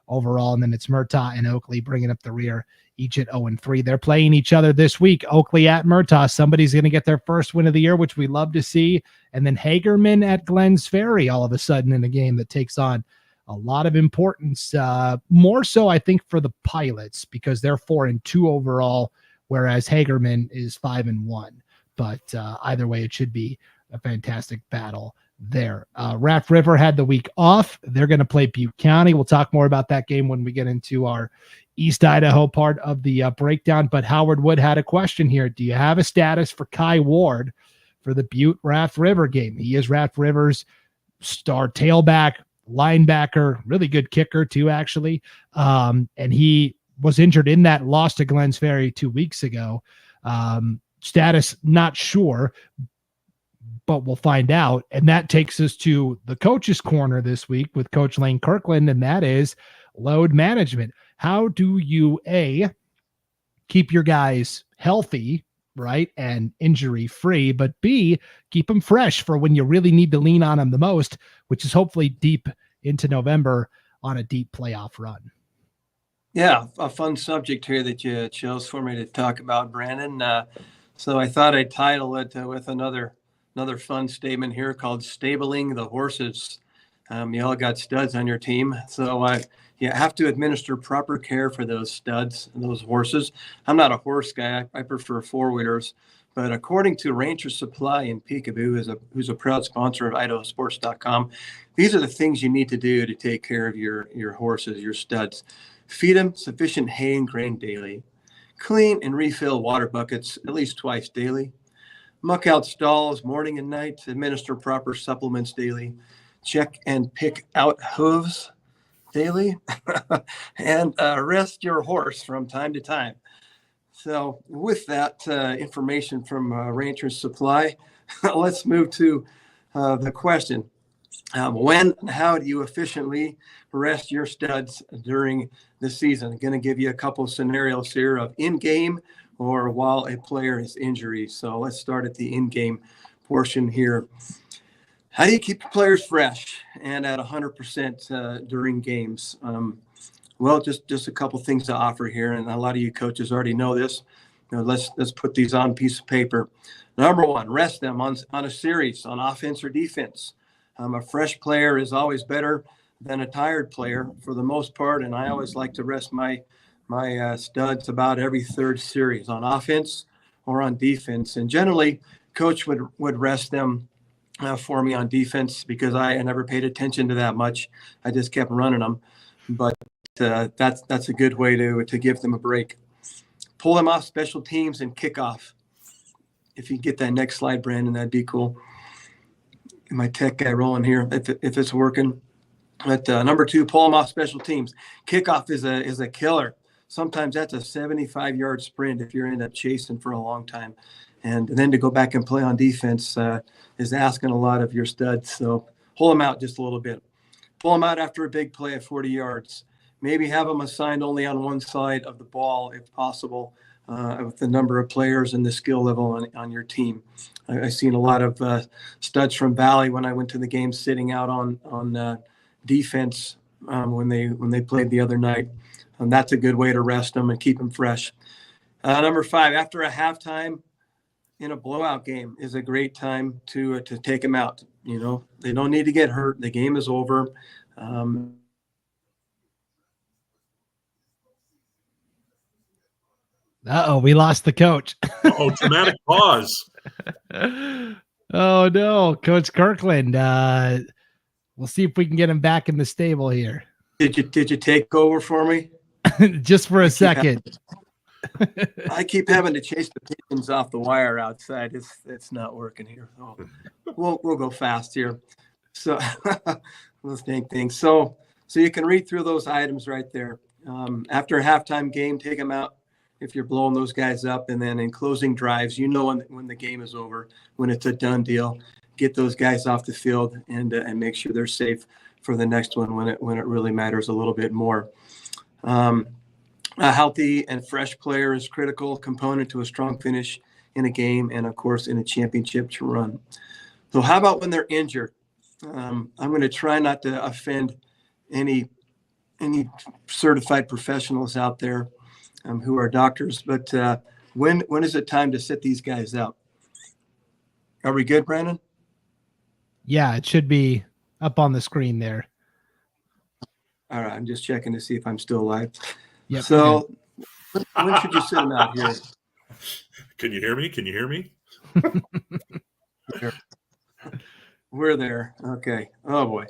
overall. And then it's Murtaugh and Oakley bringing up the rear, each at 0-3. They're playing each other this week. Oakley at Murtaugh. Somebody's going to get their first win of the year, which we love to see. And then Hagerman at Glens Ferry all of a sudden in a game that takes on a lot of importance. More so, I think, for the Pilots because they're 4-2 overall, whereas Hagerman is 5-1. But either way, it should be a fantastic battle there. Raft River had the week off. They're going to play Butte County. We'll talk more about that game when we get into our East Idaho part of the breakdown. But Howard Wood had a question here. Do you have a status for Kai Ward for the Butte Raft River game? He is Raft River's star tailback, linebacker, really good kicker too, actually. And he was injured in that loss to Glens Ferry 2 weeks ago. Status, not sure, but we'll find out. And that takes us to the coach's corner this week with Coach Lane Kirkland, and that is load management. How do you, A, keep your guys healthy, right, and injury-free, but B, keep them fresh for when you really need to lean on them the most, which is hopefully deep into November on a deep playoff run? Yeah, a fun subject here that you chose for me to talk about, Brandon. So I thought I'd title it with another fun statement here called Stabling the Horses. You all got studs on your team, so you have to administer proper care for those studs, those horses. I'm not a horse guy. I prefer four-wheelers. But according to Ranger Supply in Peekaboo, who's a proud sponsor of IdahoSports.com, these are the things you need to do to take care of your horses, your studs. Feed them sufficient hay and grain daily. Clean and refill water buckets at least twice daily. Muck out stalls morning and night. Administer proper supplements daily. Check and pick out hooves daily. And rest your horse from time to time. So with that information from Rancher's Supply, let's move to the question. When and how do you efficiently rest your studs during the season? I'm going to give you a couple of scenarios here of in-game or while a player is injured. So let's start at the in-game portion here. How do you keep your players fresh and at 100% during games? Well, just a couple things to offer here, and a lot of you coaches already know this. Let's put these on a piece of paper. Number one, rest them on a series on offense or defense. A fresh player is always better than a tired player for the most part, and I always like to rest my studs about every third series on offense or on defense. And generally, coach would rest them for me on defense because I never paid attention to that much. I just kept running them, but that's a good way to give them a break. Pull them off special teams and kickoff. If you get that next slide, Brandon, that'd be cool. My tech guy rolling here, if it's working. But number two, pull them off special teams. Kickoff is a killer. Sometimes that's a 75-yard sprint if you're end up chasing for a long time. And then to go back and play on defense is asking a lot of your studs. So pull them out just a little bit. Pull them out after a big play at 40 yards. Maybe have them assigned only on one side of the ball if possible, with the number of players and the skill level on your team. I've seen a lot of studs from Valley when I went to the game sitting out on defense when they played the other night. And that's a good way to rest them and keep them fresh. Number five, after a halftime in a blowout game is a great time to take them out. You know, they don't need to get hurt. The game is over. We lost the coach. Oh, dramatic pause. Oh no, Coach Kirkland. We'll see if we can get him back in the stable here. Did you take over for me? Just for a second. I keep having to chase the pigeons off the wire outside. It's not working here. Oh, we'll go fast here. So let's think things. So you can read through those items right there. After a halftime game, take them out if you're blowing those guys up, and then in closing drives, you know when the game is over, when it's a done deal, get those guys off the field and make sure they're safe for the next one when it really matters a little bit more. A healthy and fresh player is critical component to a strong finish in a game and, of course, in a championship to run. So how about when they're injured? I'm going to try not to offend any certified professionals out there who are doctors, but when is it time to sit these guys out? Are we good, Brandon? Yeah, it should be up on the screen there. All right, I'm just checking to see if I'm still live. Yep. So when should you sit them out here? Can you hear me? Can you hear me? We're there. Okay. Oh boy.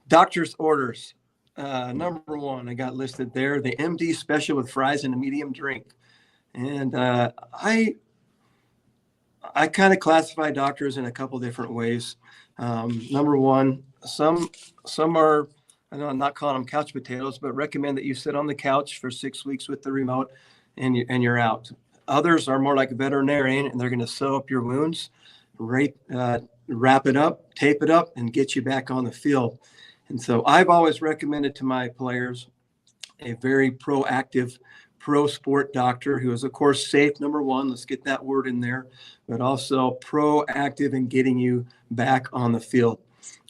Doctor's orders. Number one, I got listed there, the MD special with fries and a medium drink. And I kind of classify doctors in a couple different ways. Number one, some are, I know I'm not calling them couch potatoes, but recommend that you sit on the couch for 6 weeks with the remote and you're out. Others are more like a veterinarian, and they're going to sew up your wounds, wrap it up, tape it up, and get you back on the field. And so I've always recommended to my players a very proactive pro sport doctor who is, of course, safe, number one. Let's get that word in there, but also proactive in getting you back on the field.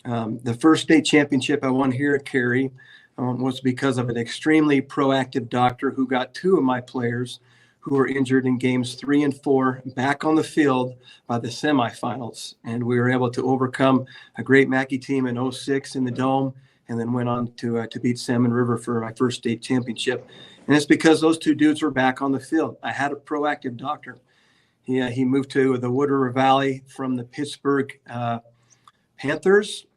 The first state championship I won here at Cary was because of an extremely proactive doctor who got two of my players who were injured in games 3 and 4 back on the field by the semifinals. And we were able to overcome a great Mackey team in 06 in the Dome, and then went on to beat Salmon River for my first state championship. And it's because those two dudes were back on the field. I had a proactive doctor. He moved to the Wood River Valley from the Pittsburgh Panthers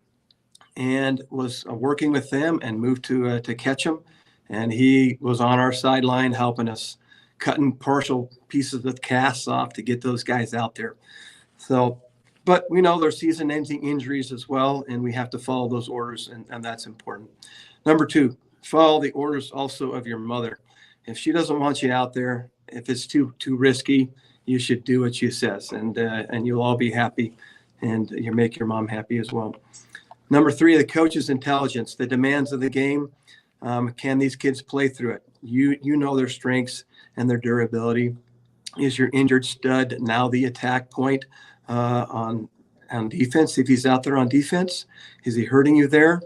and was working with them and moved to Ketchum. And he was on our sideline helping us cutting partial pieces of the casts off to get those guys out there. So, but we know there's season-ending injuries as well, and we have to follow those orders, and that's important. Number 2, follow the orders also of your mother. If she doesn't want you out there, if it's too risky, you should do what she says, and you'll all be happy, and you make your mom happy as well. Number 3, the coach's intelligence, the demands of the game. Can these kids play through it? You know their strengths and their durability. Is your injured stud now the attack point on defense? If he's out there on defense, is he hurting you there?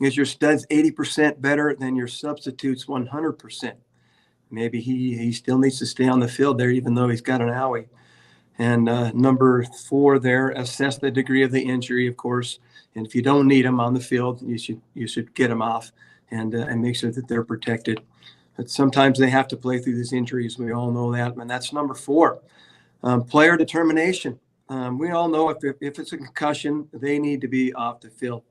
Is your studs 80% better than your substitutes 100%? Maybe he still needs to stay on the field there, even though he's got an owie. And number 4 there, assess the degree of the injury, of course. And if you don't need them on the field, you should get them off and make sure that they're protected. But sometimes they have to play through these injuries. We all know that. And that's number 4. Player determination. We all know if it's a concussion, they need to be off the field.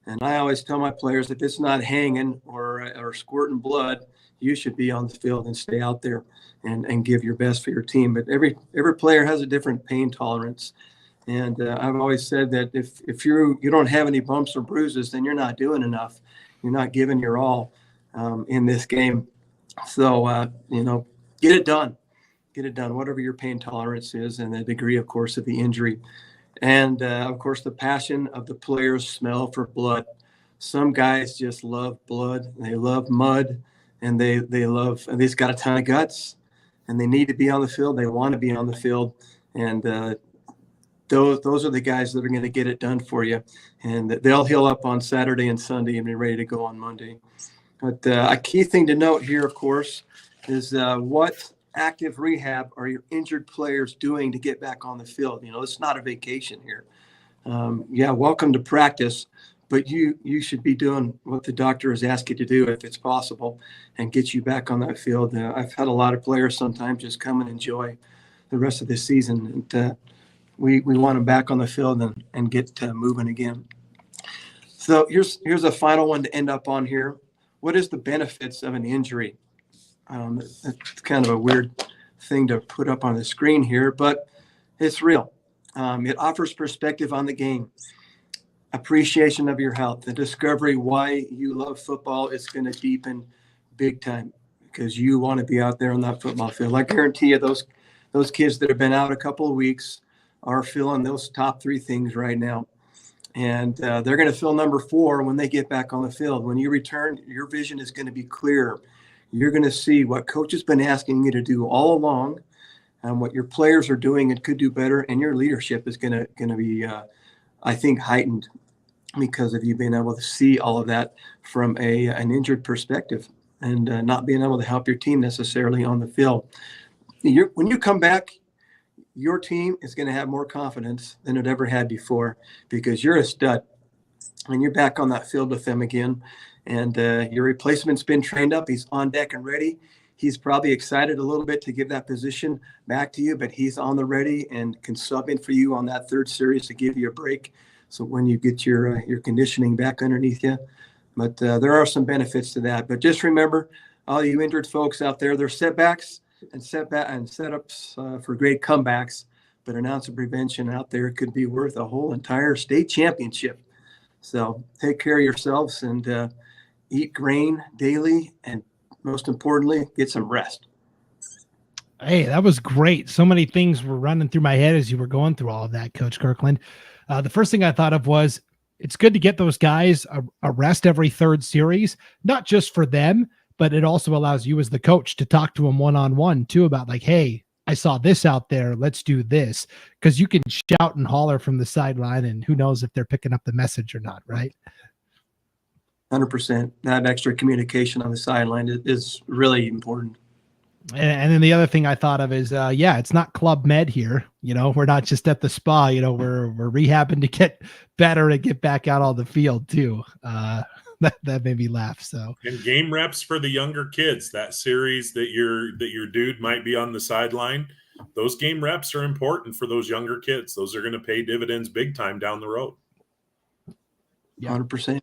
And I always tell my players, if it's not hanging or squirting blood, you should be on the field and stay out there and give your best for your team. But every player has a different pain tolerance. And I've always said that if you don't have any bumps or bruises, then you're not doing enough. You're not giving your all in this game. So, get it done. Get it done, whatever your pain tolerance is and the degree, of course, of the injury. And, of course, the passion of the players' smell for blood. Some guys just love blood. They love mud, and they've got a ton of guts, and they need to be on the field. They want to be on the field. And those are the guys that are going to get it done for you. And they'll heal up on Saturday and Sunday and be ready to go on Monday. But a key thing to note here, of course, is what active rehab are your injured players doing to get back on the field? It's not a vacation here. Welcome to practice, but you should be doing what the doctor has asked you to do if it's possible and get you back on that field. I've had a lot of players sometimes just come and enjoy the rest of the season. And we want them back on the field and get moving again. So here's a final one to end up on here. What is the benefits of an injury? It's kind of a weird thing to put up on the screen here, but it's real. It offers perspective on the game, appreciation of your health, the discovery why you love football is going to deepen big time because you want to be out there on that football field. I guarantee you those kids that have been out a couple of weeks are feeling those top 3 things right now. And they're going to feel number 4 when they get back on the field. When you return, your vision is going to be clear. You're going to see what coach has been asking you to do all along and what your players are doing and could do better. And your leadership is going to be, I think, heightened because of you being able to see all of that from an injured perspective and not being able to help your team necessarily on the field. When you come back, your team is going to have more confidence than it ever had before because you're a stud and you're back on that field with them again. And your replacement's been trained up. He's on deck and ready. He's probably excited a little bit to give that position back to you, but he's on the ready and can sub in for you on that 3rd series to give you a break. So when you get your conditioning back underneath you, but there are some benefits to that. But just remember, all you injured folks out there, there's setbacks and setups for great comebacks. But an ounce of prevention out there could be worth a whole entire state championship. So take care of yourselves and eat grain daily, and most importantly, get some rest. Hey, that was great. So many things were running through my head as you were going through all of that, Coach Kirkland. The first thing I thought of was it's good to get those guys a rest every 3rd series, not just for them, but it also allows you as the coach to talk to them one-on-one too about like, hey, I saw this out there. Let's do this. Because you can shout and holler from the sideline and who knows if they're picking up the message or not, right? 100%. That extra communication on the sideline is really important. And then the other thing I thought of is, it's not Club Med here. We're not just at the spa. We're rehabbing to get better and get back out on the field too. That made me laugh. So and game reps for the younger kids. That series that your dude might be on the sideline. Those game reps are important for those younger kids. Those are going to pay dividends big time down the road. Yeah. 100%.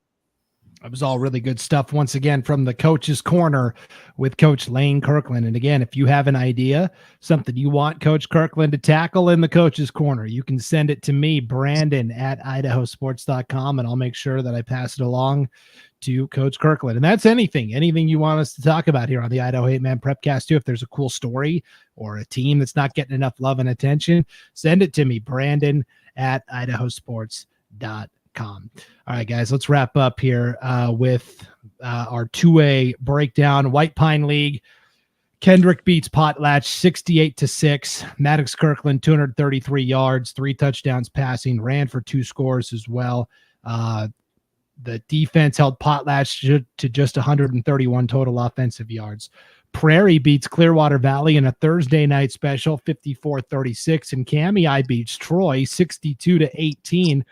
It was all really good stuff once again from the Coach's Corner with Coach Lane Kirkland. And again, if you have an idea, something you want Coach Kirkland to tackle in the Coach's Corner, you can send it to me, Brandon at IdahoSports.com, and I'll make sure that I pass it along to Coach Kirkland. And that's anything you want us to talk about here on the Idaho 8-Man Prepcast too. If there's a cool story or a team that's not getting enough love and attention, send it to me, Brandon at IdahoSports.com. All right, guys, let's wrap up here with our 2A breakdown. White Pine League, Kendrick beats Potlatch 68-6. Maddox Kirkland 233 yards, 3 touchdowns passing, ran for 2 scores as well. The defense held Potlatch to just 131 total offensive yards. Prairie beats Clearwater Valley in a Thursday night special 54-36, and Kamei beats Troy 62-18.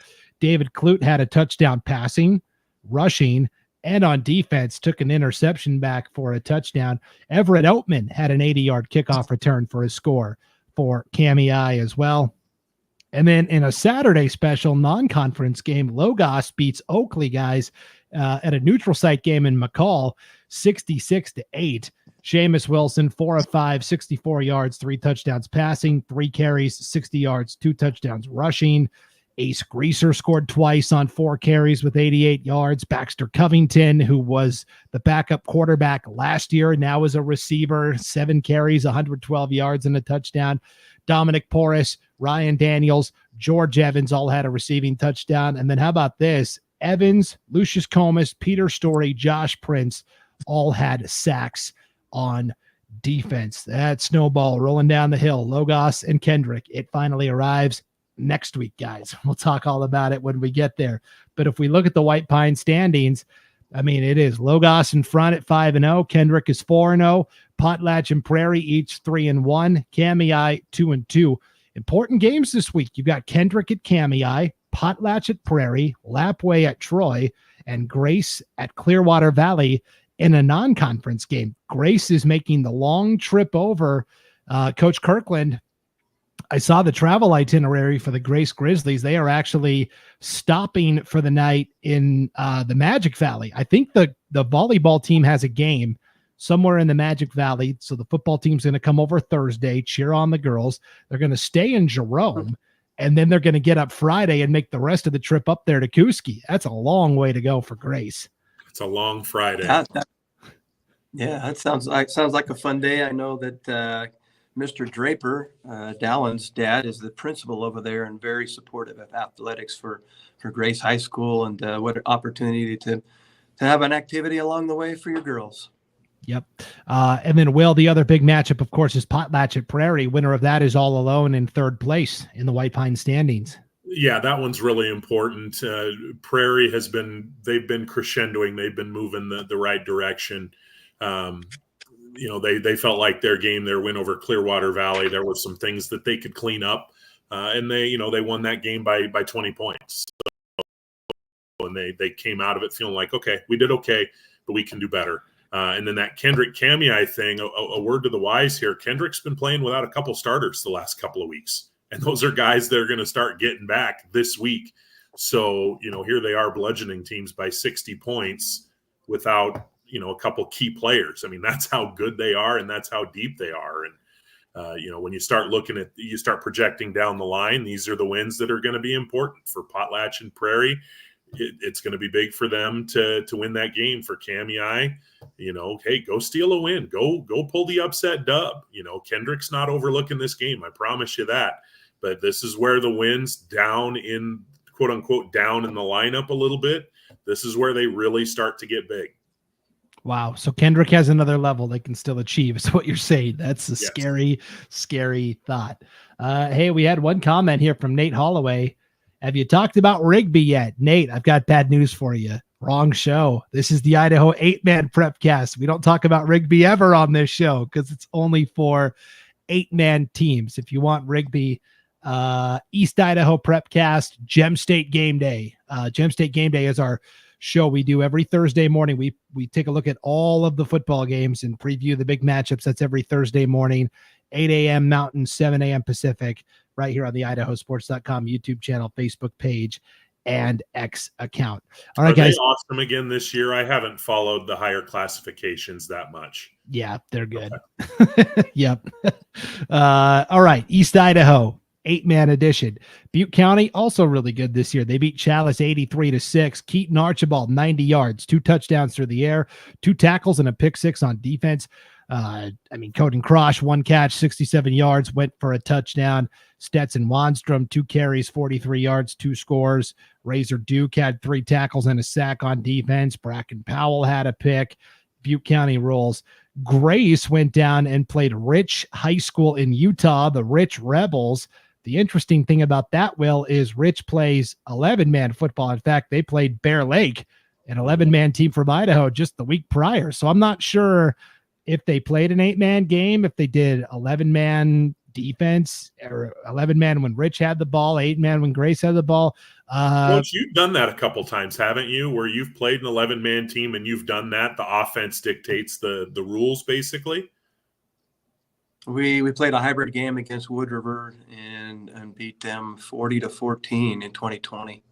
David Clute had a touchdown passing, rushing, and on defense took an interception back for a touchdown. Everett Oatman had an 80-yard kickoff return for a score for Kamei as well. And then in a Saturday special non-conference game, Logos beats Oakley, guys, at a neutral site game in McCall, 66-8. Seamus Wilson, 4 of 5, 64 yards, 3 touchdowns passing, 3 carries, 60 yards, 2 touchdowns rushing. Ace Greaser scored twice on 4 carries with 88 yards. Baxter Covington, who was the backup quarterback last year, now is a receiver, 7 carries, 112 yards and a touchdown. Dominic Porras, Ryan Daniels, George Evans all had a receiving touchdown. And then how about this? Evans, Lucius Comas, Peter Story, Josh Prince all had sacks on defense. That snowball rolling down the hill. Logos and Kendrick, it finally arrives next week, guys. We'll talk all about it when we get there. But if we look at the White Pine standings, I mean, it is Logos in front at 5-0. Kendrick is 4-0. Potlatch and Prairie each 3-1. Kamei 2-2. Important games this week. You've got Kendrick at Kamei, Potlatch at Prairie, Lapway at Troy, and Grace at Clearwater Valley in a non-conference game. Grace is making the long trip over. Coach Kirkland, I saw the travel itinerary for the Grace Grizzlies. They are actually stopping for the night in the Magic Valley. I think the volleyball team has a game somewhere in the Magic Valley. So the football team's going to come over Thursday, cheer on the girls. They're going to stay in Jerome, and then they're going to get up Friday and make the rest of the trip up there to Kuski. That's a long way to go for Grace. It's a long Friday. Yeah, that sounds like a fun day. I know that Mr. Draper, Dallin's dad, is the principal over there and very supportive of athletics for Grace High School, and what an opportunity to have an activity along the way for your girls. Yep. And then, Will, the other big matchup, of course, is Potlatch at Prairie. Winner of that is all alone in 3rd place in the White Pine standings. Yeah, that one's really important. Prairie they've been crescendoing. They've been moving the right direction. They felt like their win over Clearwater Valley, there was some things that they could clean up. And they won that game by 20 points. And they came out of it feeling like, okay, we did okay, but we can do better. And then that Kendrick Kamei thing, a word to the wise here. Kendrick's been playing without a couple starters the last couple of weeks. And those are guys that are going to start getting back this week. So, here they are bludgeoning teams by 60 points without, a couple key players. I mean, that's how good they are, and that's how deep they are. And, when you start you start projecting down the line, these are the wins that are going to be important for Potlatch and Prairie. It's going to be big for them to win that game. For Kamei, hey, go steal a win. Go pull the upset dub. Kendrick's not overlooking this game. I promise you that. But this is where the wins down in, quote unquote, down in the lineup a little bit. This is where they really start to get big. Wow. So Kendrick has another level they can still achieve, is what you're saying. That's a scary, scary thought. Hey, we had one comment here from Nate Holloway. Have you talked about Rigby yet? Nate, I've got bad news for you. Wrong show. This is the Idaho 8-Man Prepcast. We don't talk about Rigby ever on this show because it's only for 8-man teams. If you want Rigby, East Idaho Prepcast, Gem State Game Day. Gem State Game Day is our show we do every Thursday morning. We take a look at all of the football games and preview the big matchups. That's every Thursday morning, 8 a.m. Mountain, 7 a.m. Pacific, right here on the IdahoSports.com YouTube channel, Facebook page, and X account. All right, Are they guys. awesome again this year? I haven't followed the higher classifications that much. Yeah, they're good. Okay. Yep. All right. East Idaho, 8-man edition. Butte County, also really good this year. They beat Chalice 83-6. Keaton Archibald, 90 yards, 2 touchdowns through the air, 2 tackles and a pick 6 on defense. Coden Crosh, 1 catch, 67 yards, went for a touchdown. Stetson Wanstrom, 2 carries, 43 yards, 2 scores. Razor Duke had 3 tackles and a sack on defense. Bracken Powell had a pick. Butte County rolls. Grace went down and played Rich High School in Utah, the Rich Rebels. The interesting thing about that, Will, is Rich plays 11-man football. In fact, they played Bear Lake, an 11-man team from Idaho, just the week prior. So I'm not sure if they played an 8-man game, if they did 11-man defense or 11-man when Rich had the ball, 8-man when Grace had the ball. Coach, you've done that a couple times, haven't you? Where you've played an 11-man team and you've done that. The offense dictates the rules, basically. We played a hybrid game against Wood River and beat them 40-14 in 2020.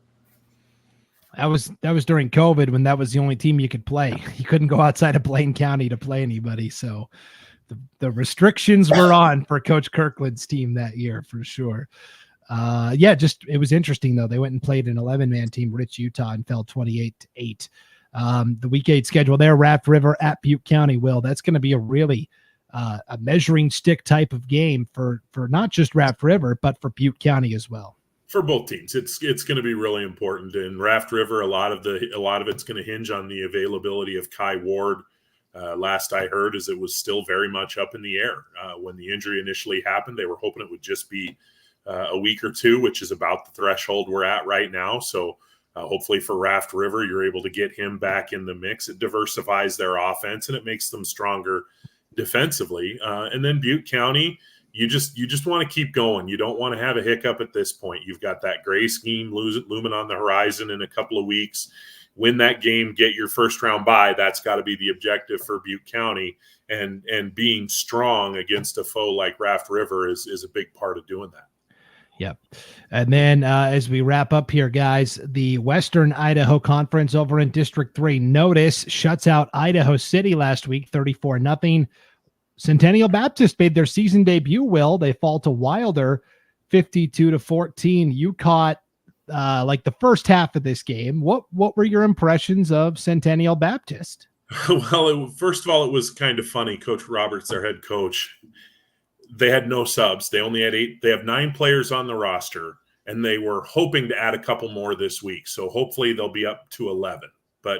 That was during COVID when that was the only team you could play. You couldn't go outside of Blaine County to play anybody. So the restrictions were on for Coach Kirkland's team that year for sure. It was interesting though. They went and played an 11-man team, Rich, Utah, and fell 28-8. The week 8 schedule there, Raft River at Butte County. Will, that's going to be a really a measuring stick type of game for not just Raft River, but for Butte County as well. For both teams, it's going to be really important. In Raft River, a lot of it's going to hinge on the availability of Kai Ward. Last I heard is it was still very much up in the air when the injury initially happened. They were hoping it would just be a week or 2, which is about the threshold we're at right now. So hopefully for Raft River, you're able to get him back in the mix. It diversifies their offense and it makes them stronger defensively. And then Butte County, you just want to keep going. You don't want to have a hiccup at this point. You've got that gray scheme looming on the horizon in a couple of weeks. Win that game, get your first round bye. That's got to be the objective for Butte County. And being strong against a foe like Raft River is a big part of doing that. Yep. And then as we wrap up here, guys, the Western Idaho Conference over in District 3, Notice shuts out Idaho City last week, 34-0. Centennial Baptist made their season debut, Will. They fall to Wilder, 52-14. You caught the first half of this game. What were your impressions of Centennial Baptist? Well, first of all, it was kind of funny. Coach Roberts, their head coach, they had no subs. They only had 8. They have 9 players on the roster, and they were hoping to add a couple more this week. So hopefully they'll be up to 11. But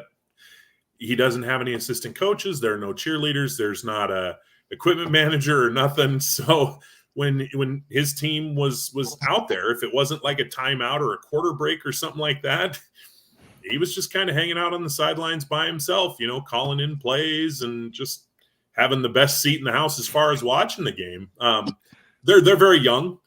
he doesn't have any assistant coaches. There are no cheerleaders. There's not a equipment manager or nothing. So when his team was out there, if it wasn't like a timeout or a quarter break or something like that, he was just kind of hanging out on the sidelines by himself, calling in plays and just having the best seat in the house as far as watching the game. They're very young.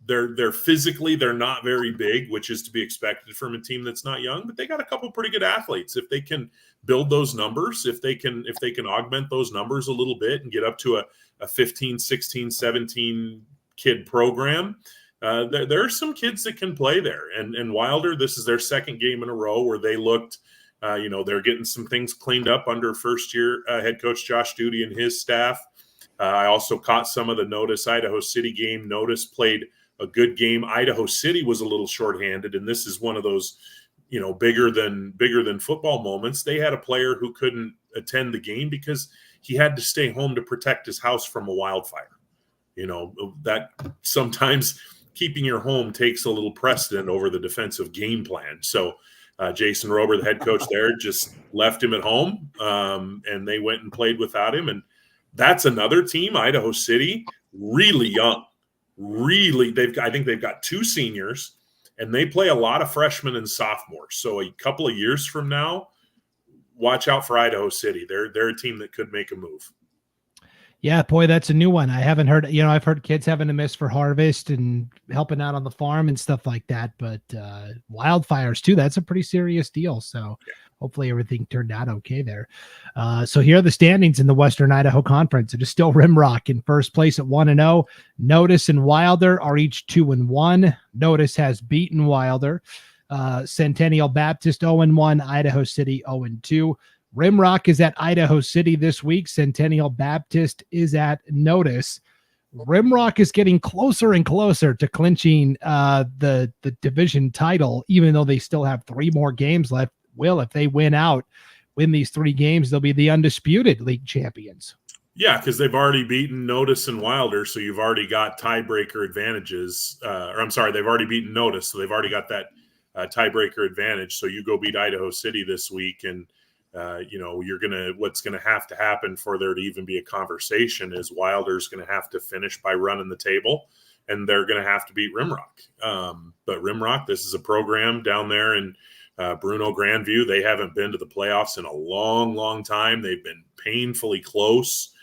They're physically, they're not very big, which is to be expected from a team that's not young, but they got a couple pretty good athletes. If they can build those numbers, if they can augment those numbers a little bit and get up to a 15, 16, 17 kid program, there are some kids that can play there. And Wilder, this is their second game in a row where they looked, they're getting some things cleaned up under first-year head coach Josh Duty and his staff. I also caught some of the Notice Idaho City game. Notice played a good game. Idaho City was a little shorthanded, and this is one of those, bigger than football moments. They had a player who couldn't attend the game because he had to stay home to protect his house from a wildfire. That sometimes keeping your home takes a little precedent over the defensive game plan. So Jason Rober, the head coach there, just left him at home, and they went and played without him. And that's another team, Idaho City, really young. I think they've got 2 seniors, and they play a lot of freshmen and sophomores. So a couple of years from now, watch out for Idaho City. They're a team that could make a move. Yeah, boy, that's a new one. I haven't heard, I've heard kids having to miss for harvest and helping out on the farm and stuff like that. But wildfires too, that's a pretty serious deal. So hopefully everything turned out okay there. So here are the standings in the Western Idaho Conference. It is still Rimrock in first place at 1-0. Notice and Wilder are each 2-1. Notice has beaten Wilder. Centennial Baptist 0-1, Idaho City 0-2. Rimrock is at Idaho City this week. Centennial Baptist is at Notice. Rimrock is getting closer and closer to clinching the division title, even though they still have 3 more games left. Will, if they win these 3 games, they'll be the undisputed league champions. Yeah, because they've already beaten Notice and Wilder, so you've already got tiebreaker advantages. They've already beaten Notice, so they've already got that tiebreaker advantage. So you go beat Idaho City this week, and what's gonna have to happen for there to even be a conversation is Wilder's gonna have to finish by running the table, and they're gonna have to beat Rimrock. But Rimrock, this is a program down there in Bruno Grandview. They haven't been to the playoffs in a long, long time. They've been painfully close,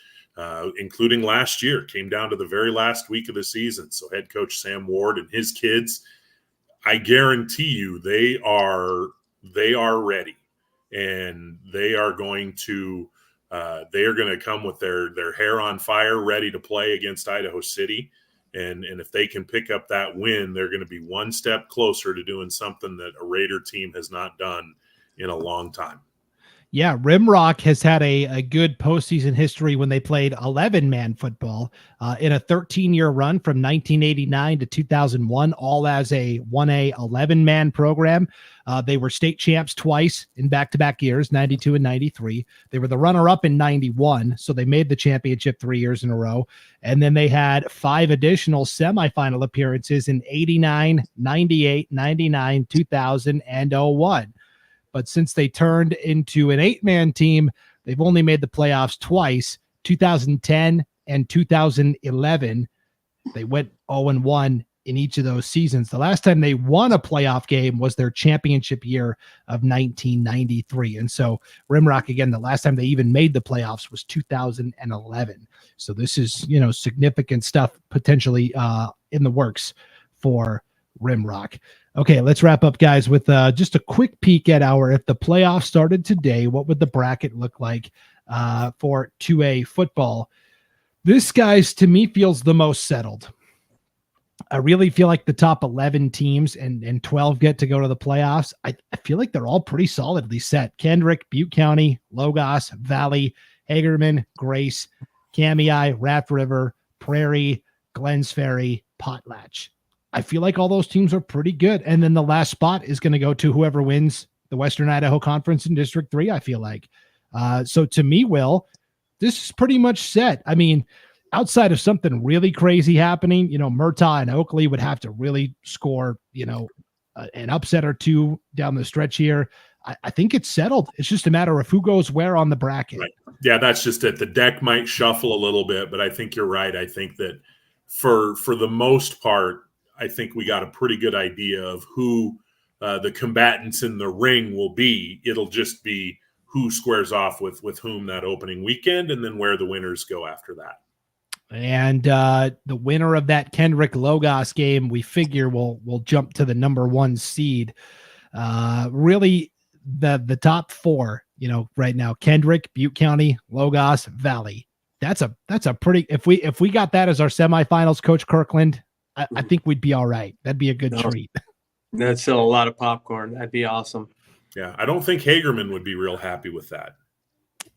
including last year. Came down to the very last week of the season. So head coach Sam Ward and his kids, I guarantee you they are ready. And they are going to come with their hair on fire, ready to play against Idaho City. And if they can pick up that win, they're going to be one step closer to doing something that a Raider team has not done in a long time. Yeah, Rimrock has had a good postseason history when they played 11-man football in a 13-year run from 1989 to 2001, all as a 1A 11-man program. They were state champs twice in back-to-back years, 92 and 93. They were the runner-up in 91, so they made the championship 3 years in a row. And then they had 5 additional semifinal appearances in 89, 98, 99, 2000, and 01. But since they turned into an 8-man team, they've only made the playoffs twice, 2010 and 2011. They went 0-1 in each of those seasons. The last time they won a playoff game was their championship year of 1993. And so Rimrock, again, the last time they even made the playoffs was 2011. So this is, significant stuff potentially in the works for Rimrock. Okay, let's wrap up, guys, with just a quick peek at if the playoffs started today, what would the bracket look like for 2A football? This, guys, to me, feels the most settled. I really feel like the top 11 teams and 12 get to go to the playoffs. I feel like they're all pretty solidly set. Kendrick, Butte County, Logos, Valley, Hagerman, Grace, Kamei, Raft River, Prairie, Glens Ferry, Potlatch. I feel like all those teams are pretty good. And then the last spot is going to go to whoever wins the Western Idaho Conference in District 3, I feel like. So to me, Will, this is pretty much set. I mean, outside of something really crazy happening, Murtaugh and Oakley would have to really score, an upset or 2 down the stretch here. I think it's settled. It's just a matter of who goes where on the bracket. Right. Yeah, that's just it. The deck might shuffle a little bit, but I think you're right. I think that for the most part, I think we got a pretty good idea of who the combatants in the ring will be. It'll just be who squares off with whom that opening weekend, and then where the winners go after that. And the winner of that Kendrick Logos game, we figure will jump to the number 1 seed. Really, the top 4, right now: Kendrick, Butte County, Logos, Valley. That's a pretty. If we got that as our semifinals, Coach Kirkland, I think we'd be all right. That'd be a good treat. That'd sell a lot of popcorn. That'd be awesome. Yeah, I don't think Hagerman would be real happy with that.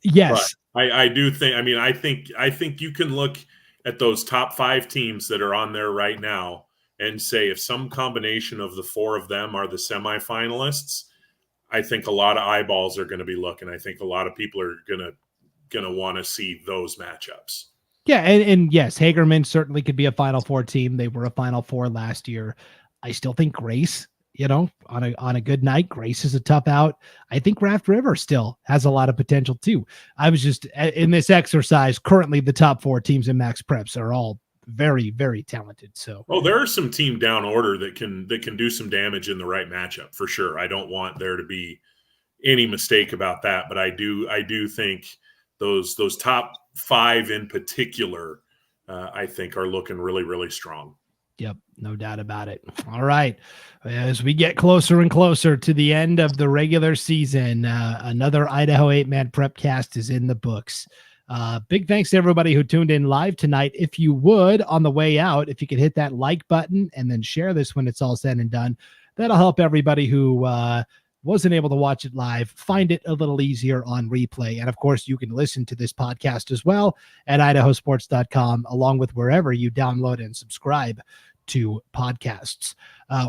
Yes, but I do think. I mean, I think you can look at those top 5 teams that are on there right now and say if some combination of the 4 of them are the semifinalists, I think a lot of eyeballs are going to be looking. I think a lot of people are going to want to see those matchups. Yeah, and yes, Hagerman certainly could be a Final Four team. They were a Final Four last year. I still think Grace, on a good night, Grace is a tough out. I think Raft River still has a lot of potential too. I was just in this exercise. Currently, the top 4 teams in Max Preps are all very, very talented. So, there are some team down order that can do some damage in the right matchup for sure. I don't want there to be any mistake about that, but I do think those top 5 in particular, I think are looking really, really strong. Yep, no doubt about it. All right. As we get closer and closer to the end of the regular season, another Idaho 8-Man Prepcast is in the books. Big thanks to everybody who tuned in live tonight. If you would, on the way out, if you could hit that like button and then share this when it's all said and done, that'll help everybody who wasn't able to watch it live find it a little easier on replay. And of course, you can listen to this podcast as well at IdahoSports.com, along with wherever you download and subscribe to podcasts.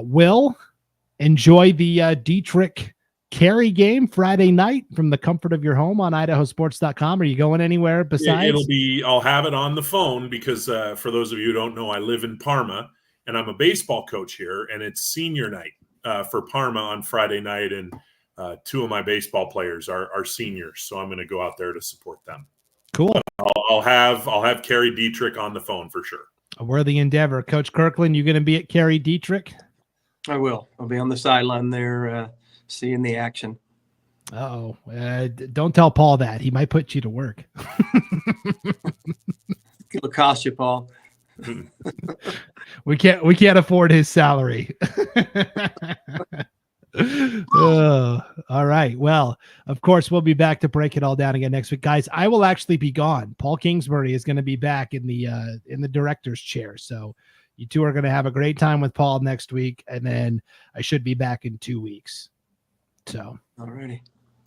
Will, enjoy the Dietrich Carey game Friday night from the comfort of your home on IdahoSports.com. Are you going anywhere besides? I'll have it on the phone because for those of you who don't know, I live in Parma and I'm a baseball coach here, and it's senior night for Parma on Friday night. And two of my baseball players are seniors. So I'm going to go out there to support them. Cool. I'll have Carey Dietrich on the phone for sure. A worthy endeavor. Coach Kirkland, you going to be at Carey Dietrich? I will. I'll be on the sideline there, seeing the action. Don't tell Paul that. He might put you to work. It'll cost you, Paul. We can't afford his salary. All right. Well, of course, we'll be back to break it all down again next week, guys. I will actually be gone. Paul Kingsbury is going to be back in the director's chair. So you two are going to have a great time with Paul next week, and then I should be back in 2 weeks. So, alrighty,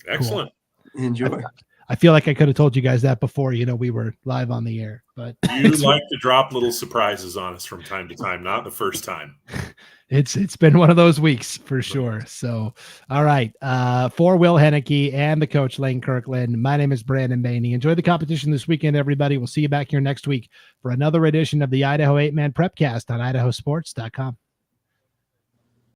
excellent. Cool. Enjoy. I feel like I could have told you guys that before, we were live on the air, but you like to drop little surprises on us from time to time, not the first time. It's been one of those weeks for sure. So, all right. For Will Hoenike and the coach Lane Kirkland, my name is Brandon Baney. Enjoy the competition this weekend, everybody. We'll see you back here next week for another edition of the Idaho 8-Man Prepcast on IdahoSports.com.